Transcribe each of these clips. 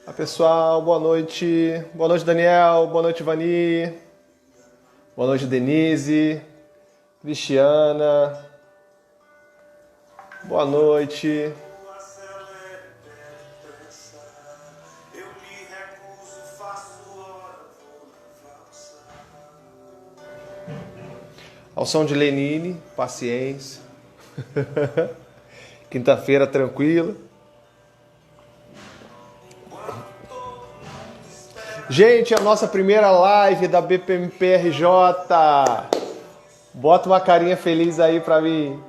Olá pessoal, boa noite. Boa noite, Daniel. Boa noite, Vani. Boa noite, Denise. Cristiana. Boa noite. Ao som de Lenine, paciência. Quinta-feira tranquila. Gente, a nossa primeira live da BPMPRJ. Bota uma carinha feliz aí pra mim.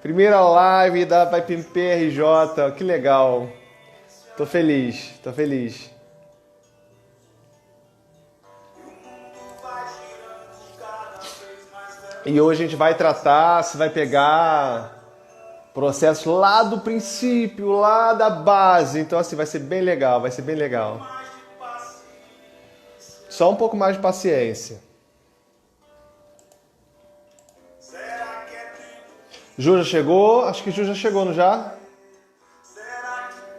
Primeira live da BPMPRJ. Que legal. Tô feliz, tô feliz. E hoje a gente vai tratar, se vai pegar processos lá do princípio, lá da base. Então assim, vai ser bem legal, vai ser bem legal. Só um pouco mais de paciência. Ju já chegou? Acho que Ju já chegou, não já?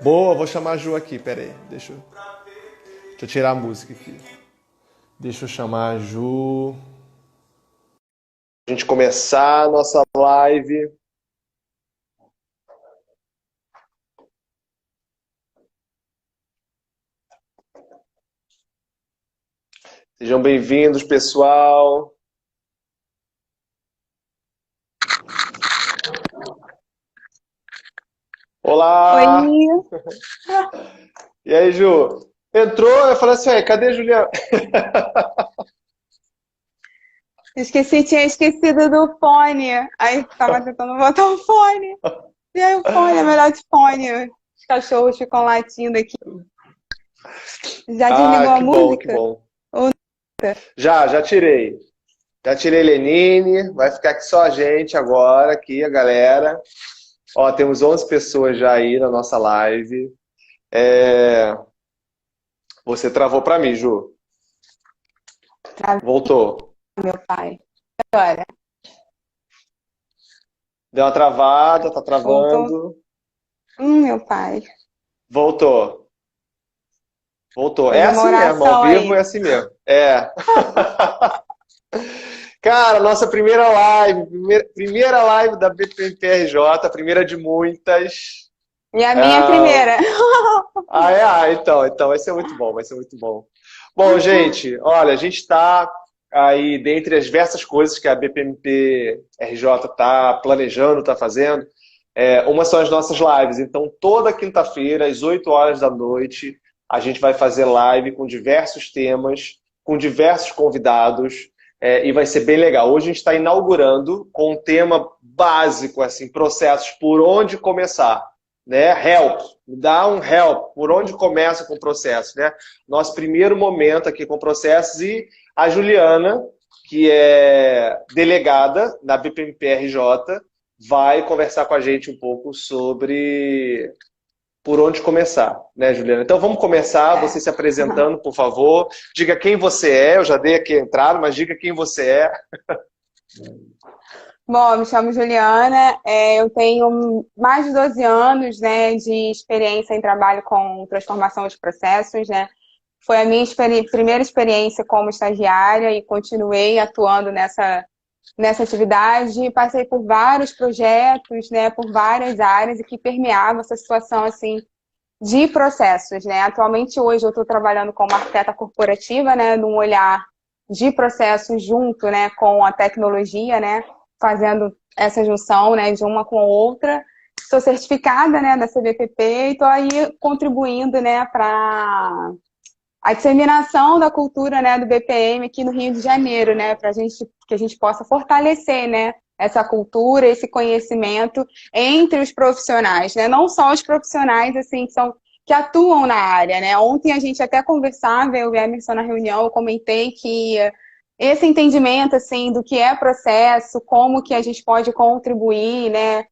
Boa, vou chamar a Ju aqui, pera aí. Deixa eu tirar a música aqui. Deixa eu chamar a Ju. A gente começar a nossa live. Sejam bem-vindos, pessoal. Olá! Oi! E aí, Ju? Entrou, eu falei assim, cadê a Juliana? Tinha esquecido do fone. Aí tava tentando botar o fone. E aí o fone, é melhor de fone. Os cachorros ficam latindo aqui. Já Ah, desligou a que bom, que música? bom. Ou Já tirei. Já tirei Lenine, vai ficar aqui só a gente agora, aqui a galera. Ó, temos 11 pessoas já aí na nossa live. Você travou pra mim, Ju. travou, Voltou. meu pai? Agora, Deu uma travada, tá voltou. travando. Meu pai. Voltou. Voltou. É Fez uma assim mesmo, ao oração vivo aí. é assim mesmo. É. Cara, nossa primeira live, primeira live da BPMPRJ, primeira de muitas. E a minha Ah, primeira. então vai ser muito bom, vai ser muito bom. Bom, gente, olha, a gente está aí, dentre as diversas coisas que a BPMP-RJ está planejando, está fazendo, uma são as nossas lives. Então, toda quinta-feira, às 8 horas da noite, a gente vai fazer live com diversos temas, com diversos convidados, e vai ser bem legal. Hoje a gente está inaugurando com um tema básico, assim, processos por onde começar, né? Help, me dá um help, por onde começa com o processo, né? Nosso primeiro momento aqui com processos e a Juliana, que é delegada na BPMPRJ, vai conversar com a gente um pouco sobre por onde começar, né, Juliana? Então vamos começar, você É. se apresentando, por favor. Diga quem você é, eu já dei aqui a entrada, mas diga quem você é. Bom, eu me chamo Juliana, eu tenho mais de 12 anos, né, de experiência em trabalho com transformação de processos, né? Foi a minha primeira experiência como estagiária e continuei atuando nessa atividade. Passei por vários projetos, né, por várias áreas e que permeavam essa situação assim de processos, né? Atualmente hoje eu estou trabalhando como arquiteta corporativa, né, num olhar de processos junto, né, com a tecnologia, né, fazendo essa junção, né, de uma com a outra. Sou certificada, né, da CBPP e estou aí contribuindo, né, para a disseminação da cultura, né, do BPM aqui no Rio de Janeiro, né, para que a gente possa fortalecer, né, essa cultura, esse conhecimento entre os profissionais, né, não só os profissionais assim que atuam na área, né. Ontem a gente até conversava, eu e a Emerson na reunião, eu comentei que esse entendimento assim do que é processo, como que a gente pode contribuir, né,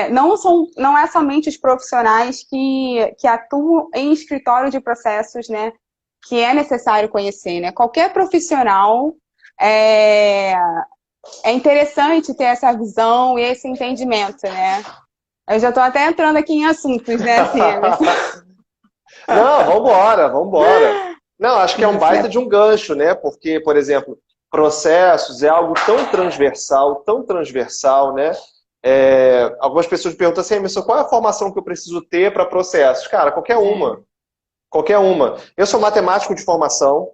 não é somente os profissionais que atuam em escritório de processos, né, que é necessário conhecer, né? Qualquer profissional é, é interessante ter essa visão e esse entendimento, né? Eu já estou até entrando aqui em assuntos, né, assim, Emerson? Não, vambora, vambora. Não, acho que é um baita de um gancho, né? Porque, por exemplo, processos é algo tão transversal, né? Algumas pessoas perguntam assim, Emerson, qual é a formação que eu preciso ter para processos? Cara, qualquer uma. Qualquer uma. Eu sou matemático de formação,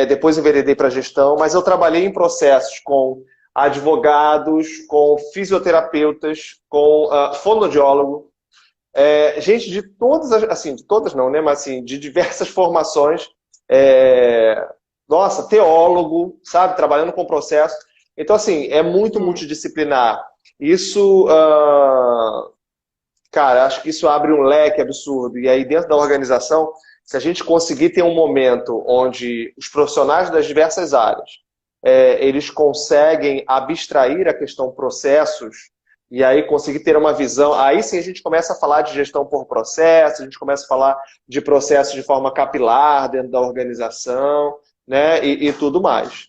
depois enveredei para gestão, mas eu trabalhei em processos com advogados, com fisioterapeutas, com fonoaudiólogo, gente de todas as, assim, de todas não, né? Mas assim, de diversas formações. Nossa, teólogo, sabe? Trabalhando com processo. Então, assim, é muito multidisciplinar. Isso, cara, acho que isso abre um leque absurdo. E aí, dentro da organização, se a gente conseguir ter um momento onde os profissionais das diversas áreas, eles conseguem abstrair a questão processos, e aí conseguir ter uma visão, aí sim a gente começa a falar de gestão por processo, a gente começa a falar de processos de forma capilar dentro da organização, né, e tudo mais.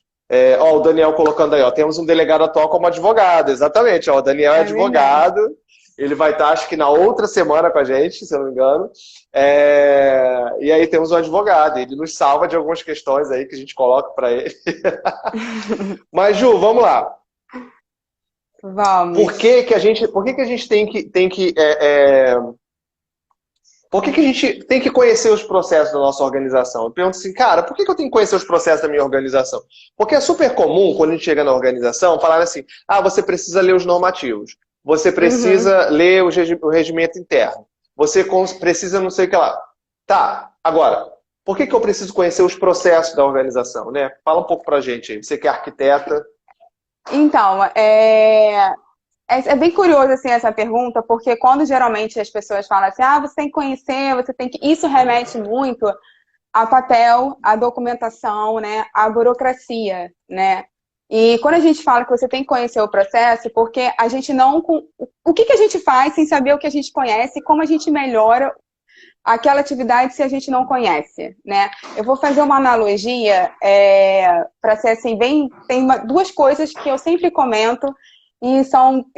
O Daniel colocando aí, temos um delegado atual como advogado, exatamente, o Daniel é advogado, ele vai estar, acho que na outra semana com a gente, se eu não me engano, e aí temos um advogado, ele nos salva de algumas questões aí que a gente coloca para ele. Mas, Ju, vamos lá. Vamos. Por que que a gente tem que por que a gente tem que conhecer os processos da nossa organização? Eu pergunto assim, cara, por que eu tenho que conhecer os processos da minha organização? Porque é super comum, quando a gente chega na organização, falar assim, você precisa ler os normativos, você precisa ler o regimento interno, você precisa não sei o que lá. Tá, agora, por que eu preciso conhecer os processos da organização, né? Fala um pouco pra gente aí, você que é arquiteta. Então, é bem curioso assim, essa pergunta, porque quando geralmente as pessoas falam assim, você tem que conhecer, você tem que... Isso remete muito ao papel, à documentação, né, à burocracia, né? E quando a gente fala que você tem que conhecer o processo, porque a gente não... O que a gente faz sem saber o que a gente conhece e como a gente melhora aquela atividade se a gente não conhece, né? Eu vou fazer uma analogia para ser assim, tem duas coisas que eu sempre comento e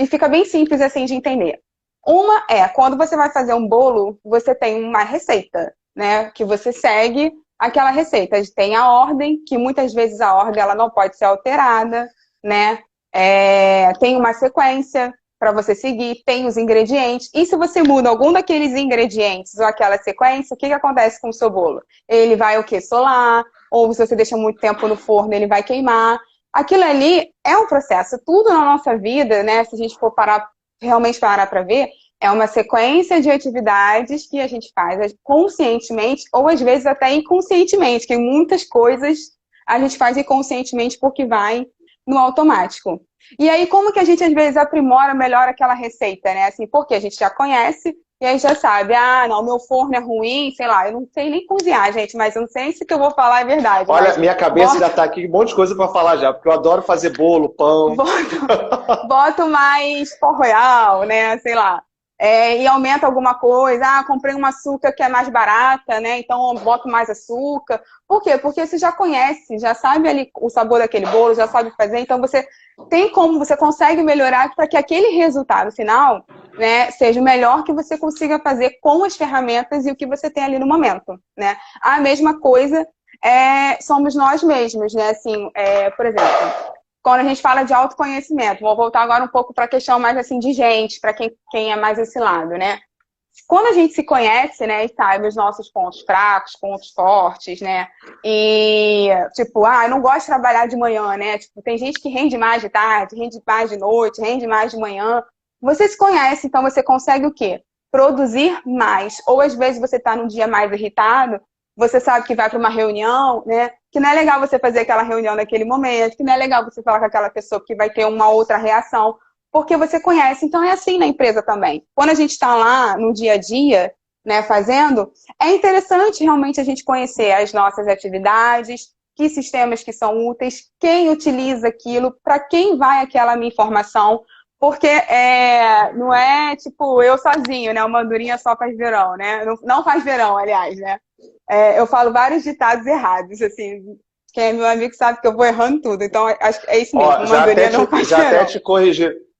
fica bem simples assim de entender. Uma quando você vai fazer um bolo, você tem uma receita, né? Que você segue aquela receita. Tem a ordem, que muitas vezes a ordem ela não pode ser alterada, né? Tem uma sequência para você seguir, tem os ingredientes. E se você muda algum daqueles ingredientes ou aquela sequência, o que acontece com o seu bolo? Ele vai o quê? Solar, ou se você deixa muito tempo no forno, ele vai queimar. Aquilo ali é um processo. Tudo na nossa vida, né? Se a gente for realmente parar para ver, é uma sequência de atividades que a gente faz conscientemente ou às vezes até inconscientemente, que muitas coisas a gente faz inconscientemente porque vai no automático. E aí, como que a gente, às vezes, aprimora melhor aquela receita, né? Assim, porque a gente já conhece e aí já sabe, não, meu forno é ruim, sei lá, eu não sei nem cozinhar, gente, mas eu não sei se o que eu vou falar é verdade. Olha, minha cabeça já tá aqui, um monte de coisa para falar já, porque eu adoro fazer bolo, pão. Boto mais pó royal, né, sei lá. E aumenta alguma coisa, comprei um açúcar que é mais barata, né, então eu boto mais açúcar. Por quê? Porque você já conhece, já sabe ali o sabor daquele bolo, já sabe fazer, então você consegue melhorar para que aquele resultado final, né, seja o melhor que você consiga fazer com as ferramentas e o que você tem ali no momento, né. A mesma coisa somos nós mesmos, né, assim, por exemplo, quando a gente fala de autoconhecimento, vou voltar agora um pouco para a questão mais assim de gente, para quem é mais esse lado, né? Quando a gente se conhece, né, e sabe os nossos pontos fracos, pontos fortes, né? E, tipo, eu não gosto de trabalhar de manhã, né? Tipo, tem gente que rende mais de tarde, rende mais de noite, rende mais de manhã. Você se conhece, então você consegue o quê? Produzir mais. Ou às vezes você está num dia mais irritado, você sabe que vai para uma reunião, né? Que não é legal você fazer aquela reunião naquele momento, que não é legal você falar com aquela pessoa que vai ter uma outra reação, porque você conhece. Então é assim na empresa também. Quando a gente está lá no dia a dia, né, fazendo, é interessante realmente a gente conhecer as nossas atividades, que sistemas que são úteis, quem utiliza aquilo, para quem vai aquela minha informação, porque não é tipo eu sozinho, né? Uma andorinha só faz verão, né? Não faz verão, aliás, né? Eu falo vários ditados errados, assim. Quem é meu amigo sabe que eu vou errando tudo. Então, acho que é isso mesmo. Uma andorinha não faz verão.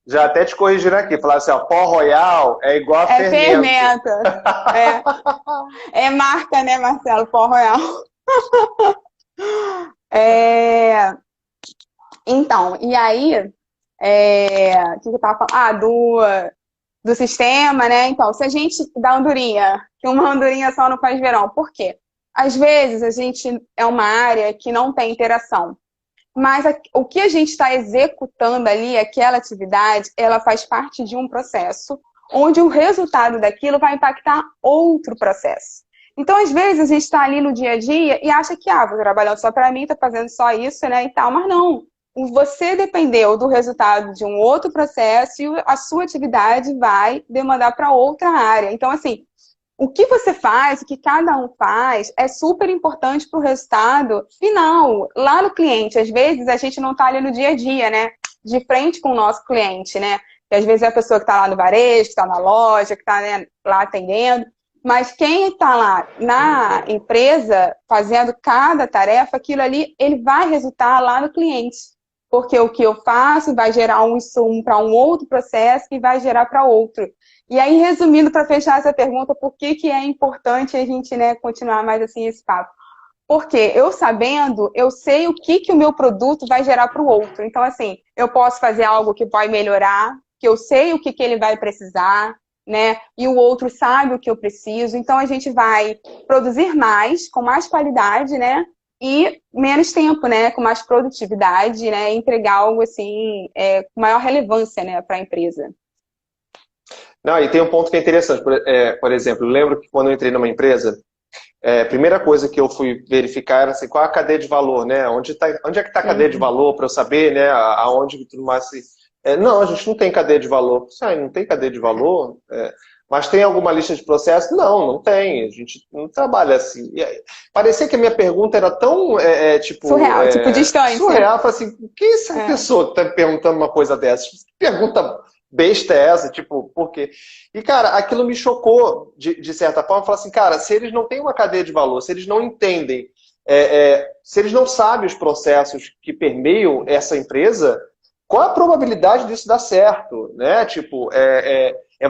Já até te corrigiram aqui, falaram assim, ó, pó royal é igual a É fermento. fermento. É marca, né, Marcelo? Pó Royal. É, então, e aí, o que eu tava falando? Do sistema, né? Então, se a gente dá andorinha, que uma andorinha só não faz verão, por quê? Às vezes a gente é uma área que não tem interação, mas o que a gente está executando ali, aquela atividade, ela faz parte de um processo, onde o resultado daquilo vai impactar outro processo. Então, às vezes, a gente está ali no dia a dia e acha que, vou trabalhando só para mim, estou fazendo só isso, né, e tal, mas não. Você dependeu do resultado de um outro processo e a sua atividade vai demandar para outra área. Então, assim, o que você faz, o que cada um faz, é super importante para o resultado final, lá no cliente. Às vezes, a gente não está ali no dia a dia, né? De frente com o nosso cliente, né? Que às vezes é a pessoa que está lá no varejo, que está na loja, que está, né, lá atendendo. Mas quem está lá na empresa, fazendo cada tarefa, aquilo ali, ele vai resultar lá no cliente. Porque o que eu faço vai gerar um insumo para um outro processo que vai gerar para outro. E aí, resumindo, para fechar essa pergunta, por que é importante a gente, né, continuar mais assim esse papo? Porque eu sabendo, eu sei o que o meu produto vai gerar para o outro. Então, assim, eu posso fazer algo que vai melhorar, que eu sei o que ele vai precisar, né? E o outro sabe o que eu preciso. Então, a gente vai produzir mais, com mais qualidade, né? E menos tempo, né? Com mais produtividade, né? Entregar algo assim, com maior relevância, né, para a empresa. Não, e tem um ponto que é interessante. Por exemplo, eu lembro que quando eu entrei numa empresa, a primeira coisa que eu fui verificar era assim, qual é a cadeia de valor, né? Onde é que está a cadeia de valor para eu saber, né? Aonde tudo mais não, a gente não tem cadeia de valor. Não tem cadeia de valor? Mas tem alguma lista de processos? Não, não tem. A gente não trabalha assim. Parecia que a minha pergunta era tão, tipo... Surreal, tipo distante. Surreal. Eu falei assim, o que essa pessoa está me perguntando uma coisa dessa? Que pergunta besta é essa? Tipo, por quê? E, cara, aquilo me chocou, de certa forma. Eu falei assim, cara, se eles não têm uma cadeia de valor, se eles não entendem, se eles não sabem os processos que permeiam essa empresa, qual a probabilidade disso dar certo? Né? Tipo,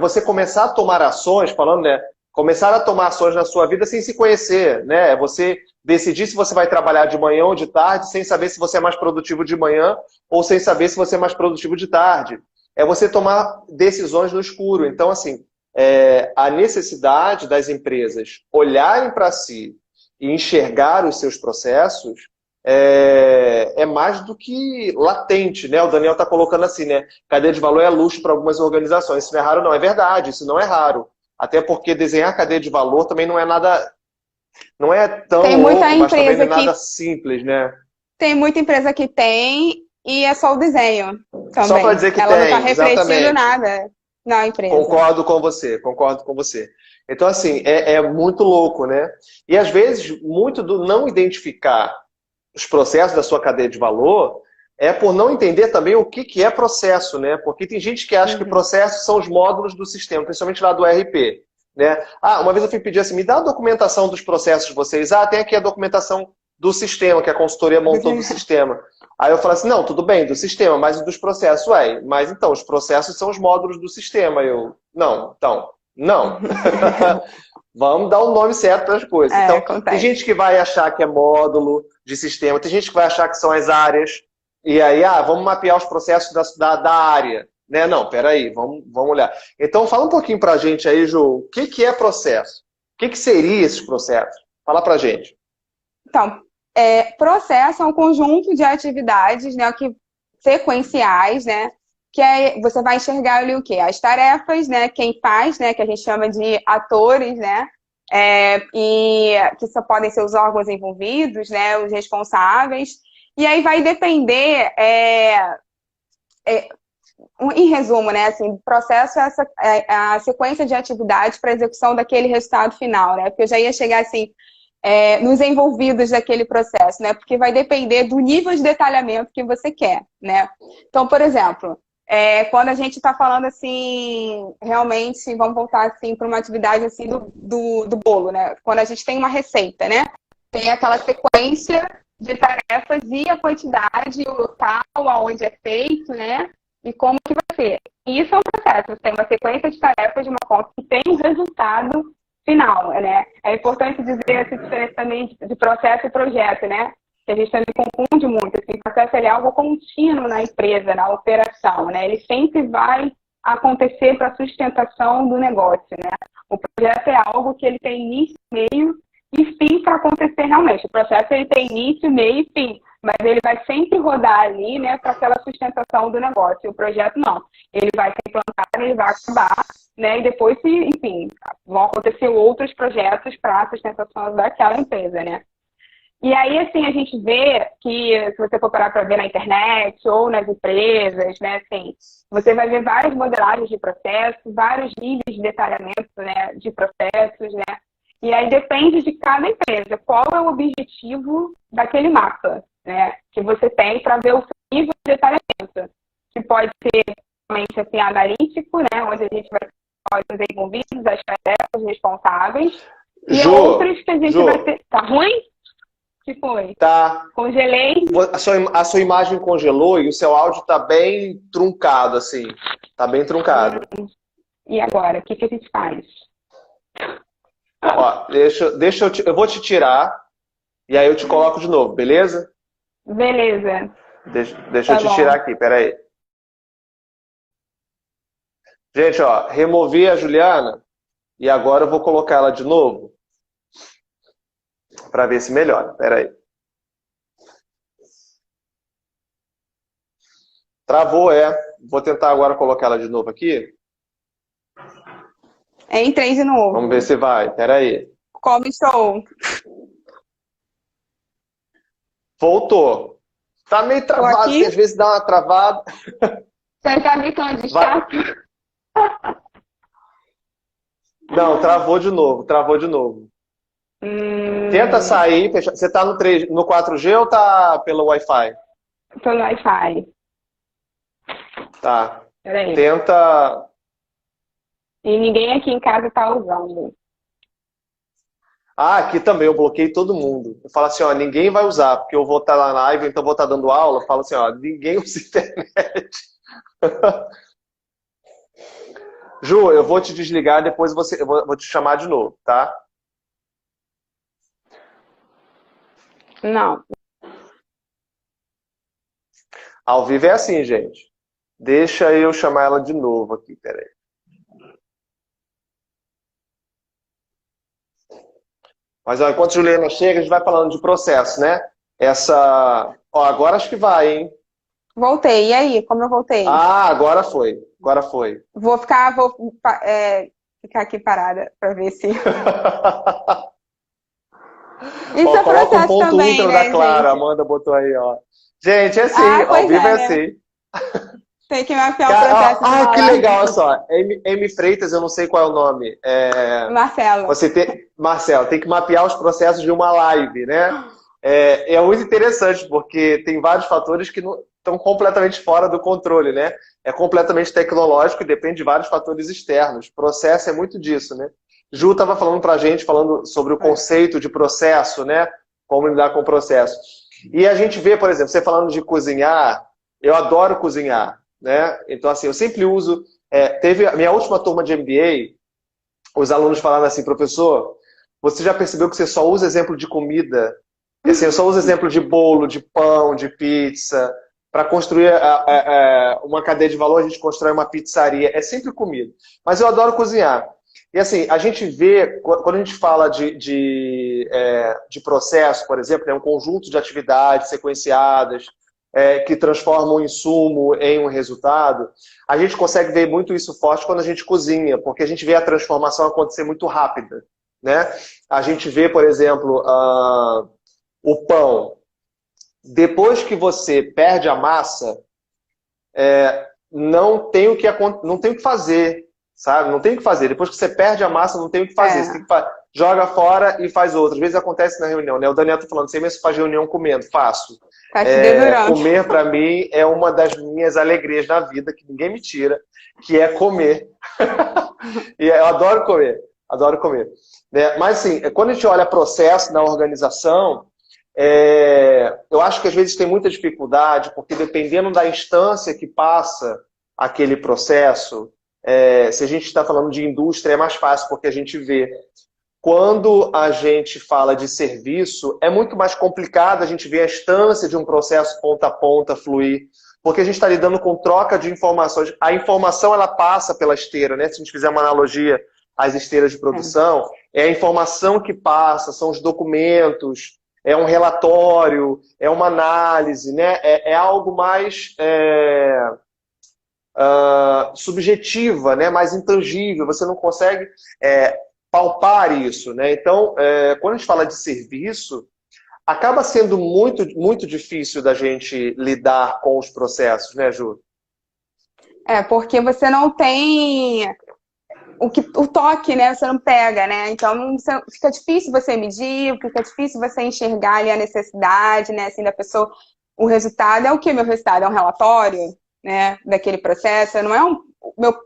você começar a tomar ações, falando, né? Começar a tomar ações na sua vida sem se conhecer, né? É você decidir se você vai trabalhar de manhã ou de tarde, sem saber se você é mais produtivo de manhã ou sem saber se você é mais produtivo de tarde. É você tomar decisões no escuro. Então, assim, a necessidade das empresas olharem para si e enxergar os seus processos é mais do que latente, né? O Daniel está colocando assim, né? Cadeia de valor é luxo para algumas organizações. Isso não é raro, não. É verdade, isso não é raro. Até porque desenhar cadeia de valor também não é nada... Não é tão tem muita louco, mas também não é empresa nada simples, né? Tem muita empresa que tem e é só o desenho também. Só para dizer que ela tem, não está refletindo exatamente. nada na empresa. Concordo com você, concordo com você. Então, assim, é muito louco, né? E às vezes, muito do não identificar os processos da sua cadeia de valor é por não entender também o que é processo, né? Porque tem gente que acha que processos são os módulos do sistema, principalmente lá do ERP, né? Uma vez eu fui pedir assim, me dá a documentação dos processos de vocês. Tem aqui a documentação do sistema, que a consultoria montou do sistema. Aí eu falei assim, não, tudo bem, do sistema, mas dos processos. Mas então, os processos são os módulos do sistema. Não. Vamos dar o nome certo para as coisas. Então, acontece. Tem gente que vai achar que é módulo de sistema, tem gente que vai achar que são as áreas, e aí, vamos mapear os processos da área. Né? Não, peraí, vamos olhar. Então, fala um pouquinho para a gente aí, Ju, o que é processo? O que seria esses processos? Fala para a gente. Então, processo é um conjunto de atividades, né, sequenciais, né, que você vai enxergar ali o quê? As tarefas, né, quem faz, né, que a gente chama de atores, né, e que só podem ser os órgãos envolvidos, né, os responsáveis, e aí vai depender, em resumo, né, assim, o processo é a sequência de atividades para execução daquele resultado final, né, porque eu já ia chegar assim, nos envolvidos daquele processo, né? Porque vai depender do nível de detalhamento que você quer, né? Então, por exemplo, quando a gente está falando assim, realmente, vamos voltar assim para uma atividade assim do bolo, né? Quando a gente tem uma receita, né? Tem aquela sequência de tarefas e a quantidade, o local, aonde é feito, né? e como que vai ser. E isso é um processo, você tem uma sequência de tarefas de uma conta que tem um resultado final, né? É importante dizer essa diferença também de processo e projeto, né? Que a gente também confunde muito. Assim, o processo é algo contínuo na empresa, na operação, né? Ele sempre vai acontecer para a sustentação do negócio, né? O projeto é algo que ele tem início, meio e fim para acontecer realmente. O processo ele tem início, meio e fim, mas ele vai sempre rodar ali, né, para aquela sustentação do negócio. O projeto não. Ele vai ser implantado, ele vai acabar, né, e depois, enfim, vão acontecer outros projetos para a sustentação daquela empresa, né. E aí, assim, a gente vê que, se você for parar para ver na internet ou nas empresas, né, assim, você vai ver várias modelagens de processos, vários níveis de detalhamento, né, de processos, né, e aí depende de cada empresa, qual é o objetivo daquele mapa, né, que você tem para ver o seu nível de detalhamento, que pode ser realmente assim, analítico, né, onde a gente vai ter os envolvidos, as tarefas responsáveis, e outros que a gente vai ter... Tá ruim? Que foi? Tá. Congelei. A sua imagem congelou e o seu áudio tá bem truncado, assim. Tá bem truncado. E agora, o que a gente faz? Ó, eu vou te tirar e aí eu te coloco de novo, beleza? Beleza. Deixa eu te tirar aqui, peraí. Gente, ó, removi a Juliana e agora eu vou colocar ela de novo para ver se melhora. Peraí. Travou, é. Vou tentar agora colocar ela de novo aqui. Entrei de novo. Vamos ver se vai. Peraí. Como estou? Voltou. Tá meio travado, às vezes dá uma travada. Você tá brincando de chato? Não, travou de novo, travou de novo. Tenta sair, fechar. Você tá no 4G ou tá pelo Wi-Fi? Pelo Wi-Fi. Tá. Peraí. Tenta... E ninguém aqui em casa tá usando. Ah, aqui também, eu bloqueei todo mundo. Eu falo assim, ó, ninguém vai usar, porque eu vou estar na live, então vou estar dando aula. Eu falo assim, ó, ninguém usa internet. Ju, eu vou te desligar, depois eu vou te chamar de novo, tá? Não. Ao vivo é assim, gente. Deixa eu chamar ela de novo aqui, peraí. Mas ó, enquanto a Juliana chega, a gente vai falando de processo, né? Ó, agora acho que vai, hein? Voltei. E aí, como eu voltei? Ah, agora foi. Agora foi. Vou ficar aqui parada para ver se... Isso ó, é coloca um processo ponto também, intro né, da Clara, a gente? Amanda botou aí, ó. Gente, é assim, ao vivo é assim. Tem que mapear o processo. Ah, que legal, olha só. M. Freitas, eu não sei qual é o nome. Marcelo. Marcelo, tem que mapear os processos de uma live, né? É muito interessante, porque tem vários fatores que estão completamente fora do controle, né? É completamente tecnológico e depende de vários fatores externos. Processo é muito disso, né? Ju estava falando pra gente, falando sobre o conceito de processo, né? Como lidar com o processo. E a gente vê, por exemplo, você falando de cozinhar, eu adoro cozinhar, né? Então, assim, eu sempre uso... teve a minha última turma de MBA, os alunos falaram assim, professor, você já percebeu que você só usa exemplo de comida? Assim, eu só uso exemplo de bolo, de pão, de pizza. Para construir uma cadeia de valor, a gente constrói uma pizzaria. É sempre comida. Mas eu adoro cozinhar. E assim, a gente vê, quando a gente fala de processo, por exemplo, né, um conjunto de atividades sequenciadas, que transformam um insumo em um resultado, a gente consegue ver muito isso forte quando a gente cozinha, porque a gente vê a transformação acontecer muito rápida, né? A gente vê, por exemplo, o pão. Depois que você perde a massa, não tem o que fazer, sabe? Não tem o que fazer. Depois que você perde a massa, não tem o que fazer. Você tem que joga fora e faz outra. Às vezes acontece na reunião, né? O Daniel tá falando, você mesmo faz reunião comendo. Faço. Comer, para mim, é uma das minhas alegrias na vida, que ninguém me tira, que é comer. E eu adoro comer. Adoro comer. Mas, assim, quando a gente olha processo na organização, eu acho que às vezes tem muita dificuldade, porque dependendo da instância que passa aquele processo, se a gente está falando de indústria, é mais fácil, porque a gente vê. Quando a gente fala de serviço, é muito mais complicado a gente ver a instância de um processo ponta a ponta fluir, porque a gente está lidando com troca de informações. A informação, ela passa pela esteira, né? Se a gente fizer uma analogia às esteiras de produção, é a informação que passa, são os documentos, é um relatório, é uma análise, né? É algo mais subjetiva, né? Mais intangível, você não consegue palpar isso, né? Então, quando a gente fala de serviço, acaba sendo muito, muito difícil da gente lidar com os processos, né, Ju? Porque você não tem o toque, né? Você não pega, né? Então fica difícil você medir, fica difícil você enxergar ali a necessidade, né? Assim, da pessoa. O resultado é o que? Meu resultado é um relatório, né? Daquele processo. Não é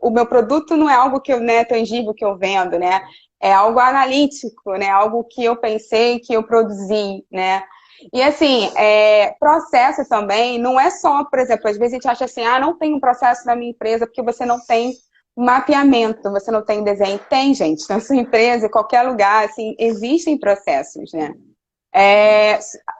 o meu produto não é algo que eu, né, tangível que eu vendo, né? É algo analítico, né? Algo que eu pensei, que eu produzi, né? E assim, processo também não é só, por exemplo, às vezes a gente acha assim, não tem um processo na minha empresa porque você não tem mapeamento, você não tem desenho. Tem, gente, na sua empresa, em qualquer lugar, assim, existem processos, né?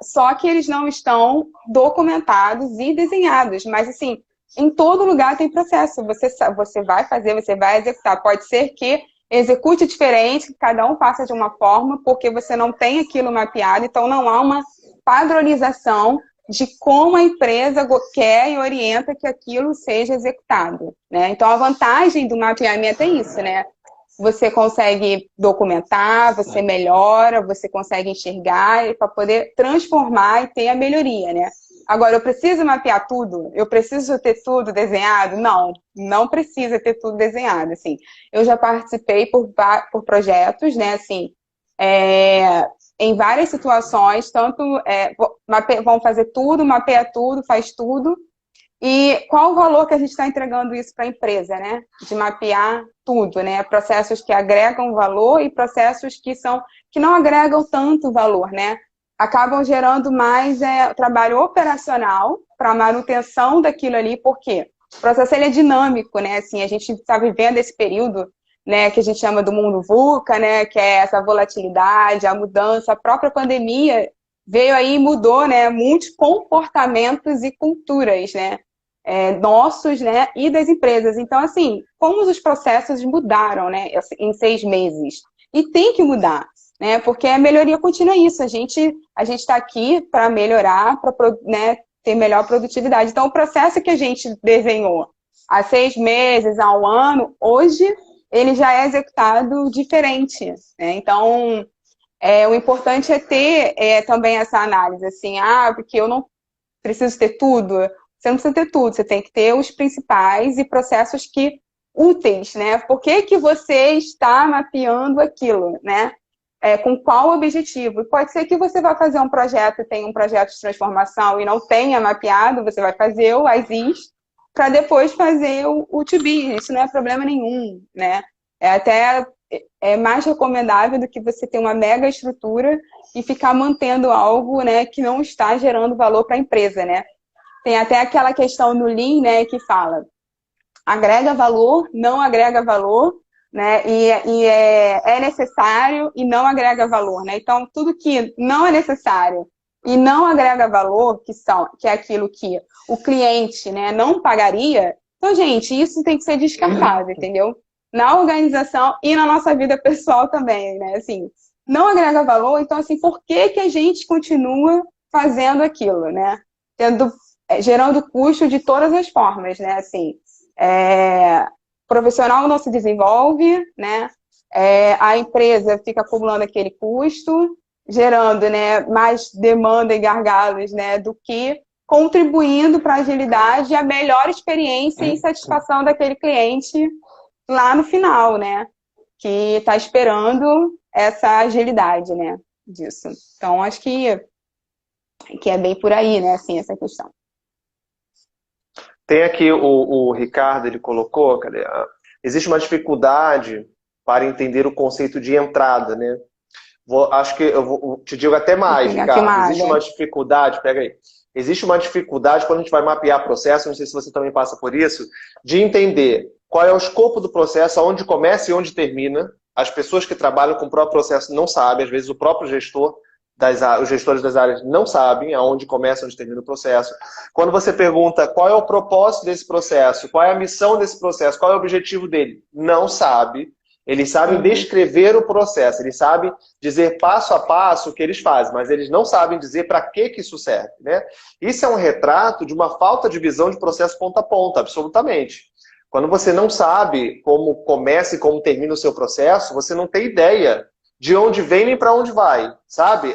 Só que eles não estão documentados e desenhados, mas assim, em todo lugar tem processo. Você vai fazer, você vai executar. Pode ser que execute diferente, que cada um faça de uma forma, porque você não tem aquilo mapeado, então não há uma padronização de como a empresa quer e orienta que aquilo seja executado, né? Então, a vantagem do mapeamento é isso, né? Você consegue documentar, você melhora, você consegue enxergar para poder transformar e ter a melhoria, né? Agora, eu preciso mapear tudo? Eu preciso ter tudo desenhado? Não, não precisa ter tudo desenhado, assim. Eu já participei por projetos, né, assim, em várias situações, tanto vão fazer tudo, mapeia tudo, faz tudo. E qual o valor que a gente está entregando isso para a empresa, né? De mapear tudo, né? Processos que agregam valor e processos que não agregam tanto valor, né? Acabam gerando mais trabalho operacional para manutenção daquilo ali, porque o processo ele é dinâmico, né? Assim, a gente está vivendo esse período, né, que a gente chama do mundo VUCA, né, que é essa volatilidade, a mudança, a própria pandemia veio aí e mudou, né, muitos comportamentos e culturas, né, nossos, né, e das empresas. Então, assim, como os processos mudaram, né, em 6 meses? E tem que mudar, né, porque a melhoria contínua é isso. A gente está aqui para melhorar, para, né, ter melhor produtividade. Então, o processo que a gente desenhou há 6 meses, há um ano, hoje ele já é executado diferente, né? Então, o importante é ter também essa análise, assim, porque eu não preciso ter tudo. Você não precisa ter tudo, você tem que ter os principais e processos úteis, né? Por que você está mapeando aquilo, né? Com qual objetivo? E pode ser que você vá fazer um projeto, tenha um projeto de transformação e não tenha mapeado, você vai fazer o as-is para depois fazer o to be. Isso não é problema nenhum, né? É mais recomendável do que você ter uma mega estrutura e ficar mantendo algo, né, que não está gerando valor para a empresa, né? Tem até aquela questão no Lean, né, que fala agrega valor, não agrega valor, né? E é necessário e não agrega valor, né? Então, tudo que não é necessário e não agrega valor, que é aquilo que o cliente, né, não pagaria, então, gente, isso tem que ser descartado, entendeu? Na organização e na nossa vida pessoal também, né? Assim, não agrega valor, então, assim, por que a gente continua fazendo aquilo, né? Gerando custo de todas as formas, né? Assim, o profissional não se desenvolve, né? A empresa fica acumulando aquele custo, gerando, né, mais demanda e gargalos, né, do que contribuindo para a agilidade e a melhor experiência e satisfação daquele cliente lá no final, né? Que está esperando essa agilidade, né? Disso. Então, acho que é bem por aí, né? Assim, essa questão. Tem aqui o Ricardo, ele colocou, cadê? Existe uma dificuldade para entender o conceito de entrada, né? Acho que te digo até mais, Ricardo. Existe uma dificuldade, pega aí. Existe uma dificuldade quando a gente vai mapear processo, não sei se você também passa por isso, de entender qual é o escopo do processo, aonde começa e onde termina. As pessoas que trabalham com o próprio processo não sabem, às vezes o próprio gestor, os gestores das áreas não sabem aonde começa e onde termina o processo. Quando você pergunta qual é o propósito desse processo, qual é a missão desse processo, qual é o objetivo dele, não sabe. Eles sabem descrever o processo, eles sabem dizer passo a passo o que eles fazem, mas eles não sabem dizer para que isso serve, né? Isso é um retrato de uma falta de visão de processo ponta a ponta, absolutamente. Quando você não sabe como começa e como termina o seu processo, você não tem ideia de onde vem nem para onde vai, sabe?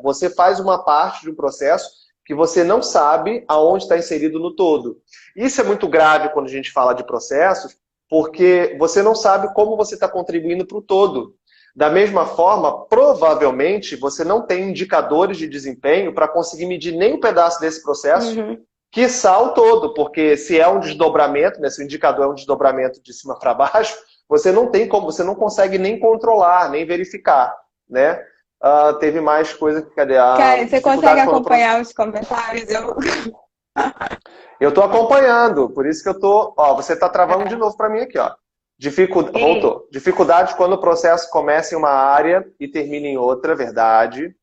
Você faz uma parte de um processo que você não sabe aonde está inserido no todo. Isso é muito grave quando a gente fala de processos, porque você não sabe como você está contribuindo para o todo. Da mesma forma, provavelmente, você não tem indicadores de desempenho para conseguir medir nem um pedaço desse processo, quiçá o todo, porque se é um desdobramento, né, se o indicador é um desdobramento de cima para baixo, você não tem como, você não consegue nem controlar, nem verificar, né? Teve mais coisa que... Cadê? Cara, você consegue acompanhar os comentários? Eu tô acompanhando, por isso que eu tô... Ó, você tá travando de novo para mim aqui, ó. Voltou. Dificuldade quando o processo começa em uma área e termina em outra, verdade.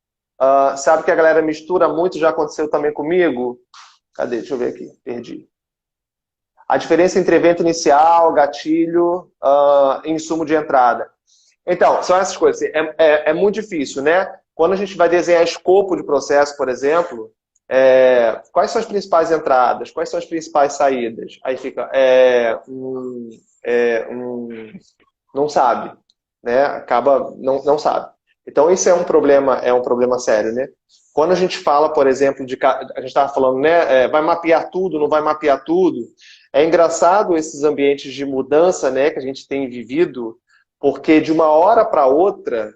Sabe que a galera mistura muito, já aconteceu também comigo? Cadê? Deixa eu ver aqui, perdi. A diferença entre evento inicial, gatilho, insumo de entrada. Então, são essas coisas. É muito difícil, né? Quando a gente vai desenhar escopo de processo, por exemplo... quais são as principais entradas? Quais são as principais saídas? Aí fica, não sabe, né? Acaba, não sabe. Então, isso é um problema sério, né? Quando a gente fala, por exemplo, a gente estava falando, né? Vai mapear tudo, não vai mapear tudo. É engraçado esses ambientes de mudança, né? Que a gente tem vivido, porque de uma hora para outra...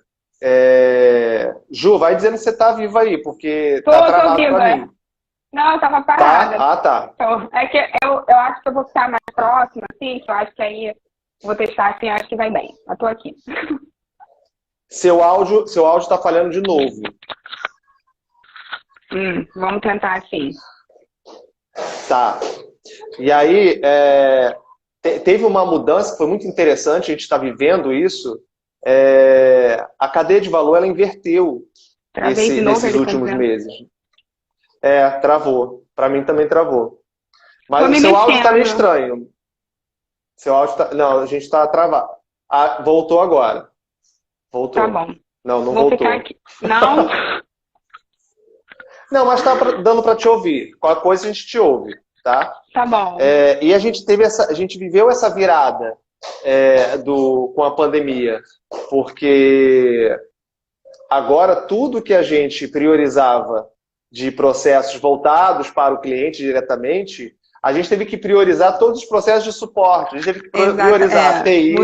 Ju, vai dizendo que você tá viva aí, porque tá travado pra mim. Não, eu tava parada. Tá. É que eu acho que eu vou ficar mais próxima, assim, que eu acho que aí vou testar assim, eu acho que vai bem. Eu tô aqui. Seu áudio tá falhando de novo. Vamos tentar assim. Tá. E aí, teve uma mudança que foi muito interessante, a gente está vivendo isso. A cadeia de valor ela inverteu nesses últimos meses. Travou. Para mim também travou. Mas o seu áudio está meio estranho. Seu áudio tá... Não, a gente está travado. Voltou agora. Voltou. Tá bom. Não vou voltou. Ficar aqui. Não? Não, mas tá dando para te ouvir. Qualquer coisa a gente te ouve, tá? Tá bom. E a gente viveu essa virada com a pandemia, porque agora tudo que a gente priorizava de processos voltados para o cliente diretamente, a gente teve que priorizar todos os processos de suporte. A gente teve que priorizar TI,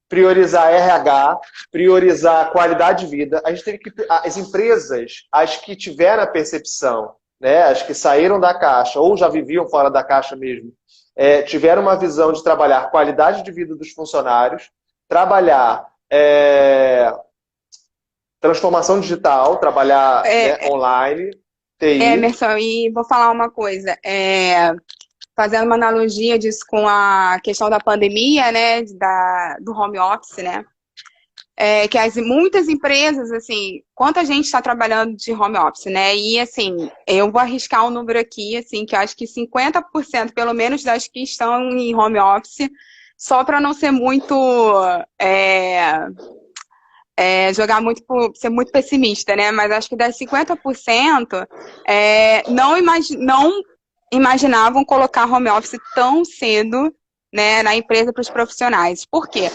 priorizar RH, priorizar qualidade de vida. A gente teve que... As empresas, as que tiveram a percepção, né, as que saíram da caixa ou já viviam fora da caixa mesmo, tiveram uma visão de trabalhar qualidade de vida dos funcionários, trabalhar transformação digital, trabalhar online, TI. Emerson, e vou falar uma coisa. Fazendo uma analogia disso com a questão da pandemia, né, do home office, né? Que muitas empresas, assim, quanta gente está trabalhando de home office, né? E, assim, eu vou arriscar um número aqui, assim, que eu acho que 50%, pelo menos, das que estão em home office, só para não ser muito... ser muito pessimista, né? Mas acho que das 50%, não imaginavam colocar home office tão cedo, né, na empresa para os profissionais. Por quê?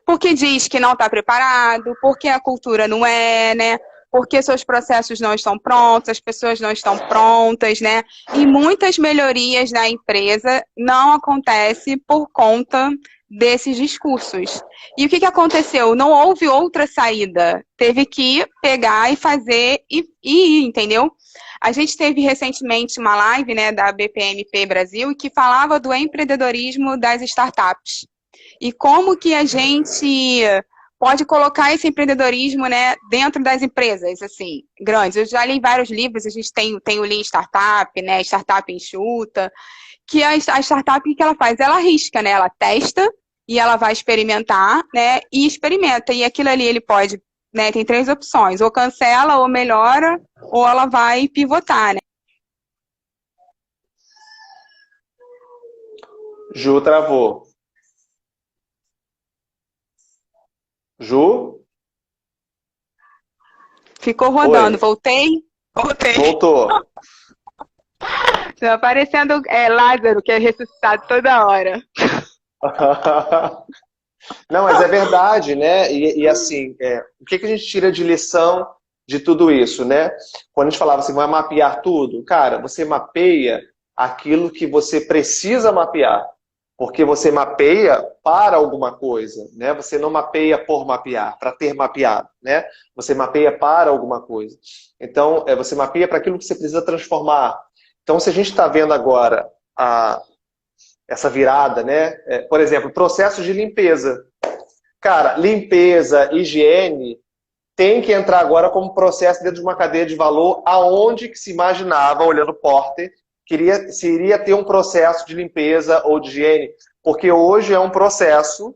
Porque diz que não está preparado, porque a cultura não né? Porque seus processos não estão prontos, as pessoas não estão prontas, né? E muitas melhorias na empresa não acontecem por conta desses discursos. E o que aconteceu? Não houve outra saída. Teve que pegar e fazer e ir, entendeu? A gente teve recentemente uma live, né, da BPMP Brasil que falava do empreendedorismo das startups. E como que a gente pode colocar esse empreendedorismo, né, dentro das empresas, assim, grandes. Eu já li vários livros, a gente tem o Lean Startup, né, Startup Enxuta, que a startup, o que ela faz? Ela arrisca, né, ela testa e ela vai experimentar, né, e experimenta. E aquilo ali ele pode, né, tem 3 opções, ou cancela, ou melhora, ou ela vai pivotar, né. Ju travou. Ju? Ficou rodando. Oi. Voltei? Voltei. Voltou. Tá aparecendo Lázaro, que é ressuscitado toda hora. Não, mas é verdade, né? E assim, o que a gente tira de lição de tudo isso, né? Quando a gente falava assim, vai mapear tudo, cara, você mapeia aquilo que você precisa mapear. Porque você mapeia para alguma coisa, né? Você não mapeia por mapear, para ter mapeado, né? Você mapeia para alguma coisa. Então, você mapeia para aquilo que você precisa transformar. Então, se a gente está vendo agora essa virada, né? Por exemplo, processos de limpeza. Cara, limpeza, higiene, tem que entrar agora como processo dentro de uma cadeia de valor aonde que se imaginava, olhando o Porter, se iria ter um processo de limpeza ou de higiene, porque hoje é um processo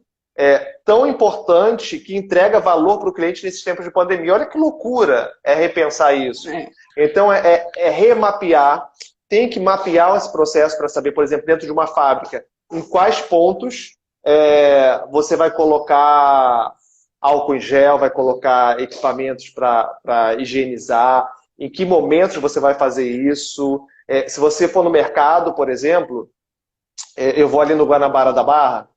tão importante que entrega valor para o cliente nesses tempos de pandemia. Olha que loucura repensar isso. Então, remapear, tem que mapear esse processo para saber, por exemplo, dentro de uma fábrica, em quais pontos você vai colocar álcool em gel, vai colocar equipamentos para higienizar, em que momentos você vai fazer isso. Se você for no mercado, por exemplo, eu vou ali no Guanabara da Barra,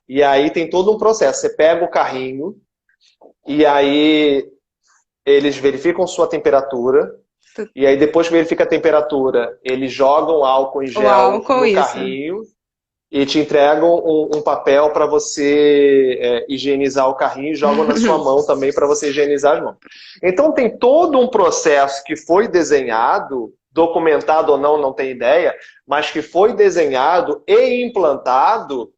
e aí tem todo um processo. Você pega o carrinho, e aí eles verificam sua temperatura, e aí depois que verifica a temperatura, eles jogam álcool em gel no carrinho, e te entregam um papel para você higienizar o carrinho e jogam na sua mão também para você higienizar as mãos. Então tem todo um processo que foi desenhado, documentado ou não, não tem ideia, mas que foi desenhado e implantado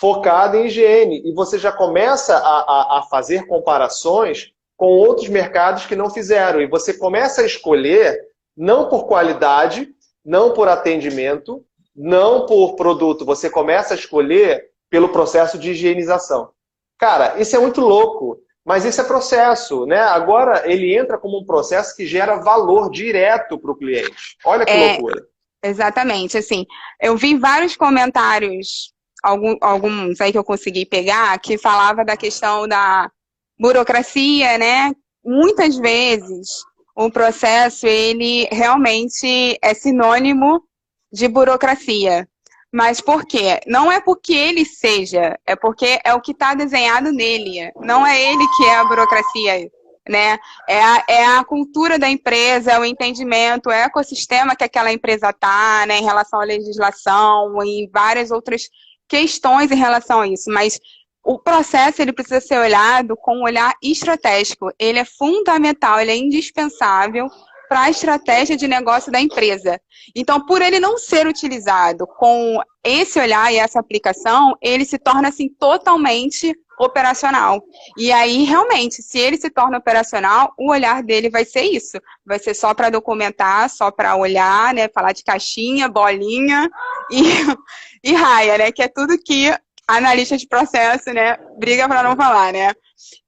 focado em higiene. E você já começa a fazer comparações com outros mercados que não fizeram. E você começa a escolher, não por qualidade, não por atendimento, não por produto. Você começa a escolher pelo processo de higienização. Cara, isso é muito louco. Mas isso é processo, né? Agora ele entra como um processo que gera valor direto para o cliente. Olha que loucura. Exatamente, assim, eu vi vários comentários, alguns aí que eu consegui pegar, que falava da questão da burocracia, né? Muitas vezes o processo, ele realmente é sinônimo de burocracia. Mas por quê? Não é porque ele seja, é porque é o que está desenhado nele. Não é ele que é a burocracia, né? É a cultura da empresa, é o entendimento, é o ecossistema que aquela empresa está, né, em relação à legislação e várias outras questões em relação a isso. Mas o processo ele precisa ser olhado com um olhar estratégico. Ele é fundamental, ele é indispensável para a estratégia de negócio da empresa. Então, por ele não ser utilizado com esse olhar e essa aplicação, ele se torna assim totalmente operacional. E aí, realmente, se ele se torna operacional, o olhar dele vai ser isso. Vai ser só para documentar, só para olhar, né, falar de caixinha, bolinha e raia, né, que é tudo que analista de processo, né, briga para não falar, né.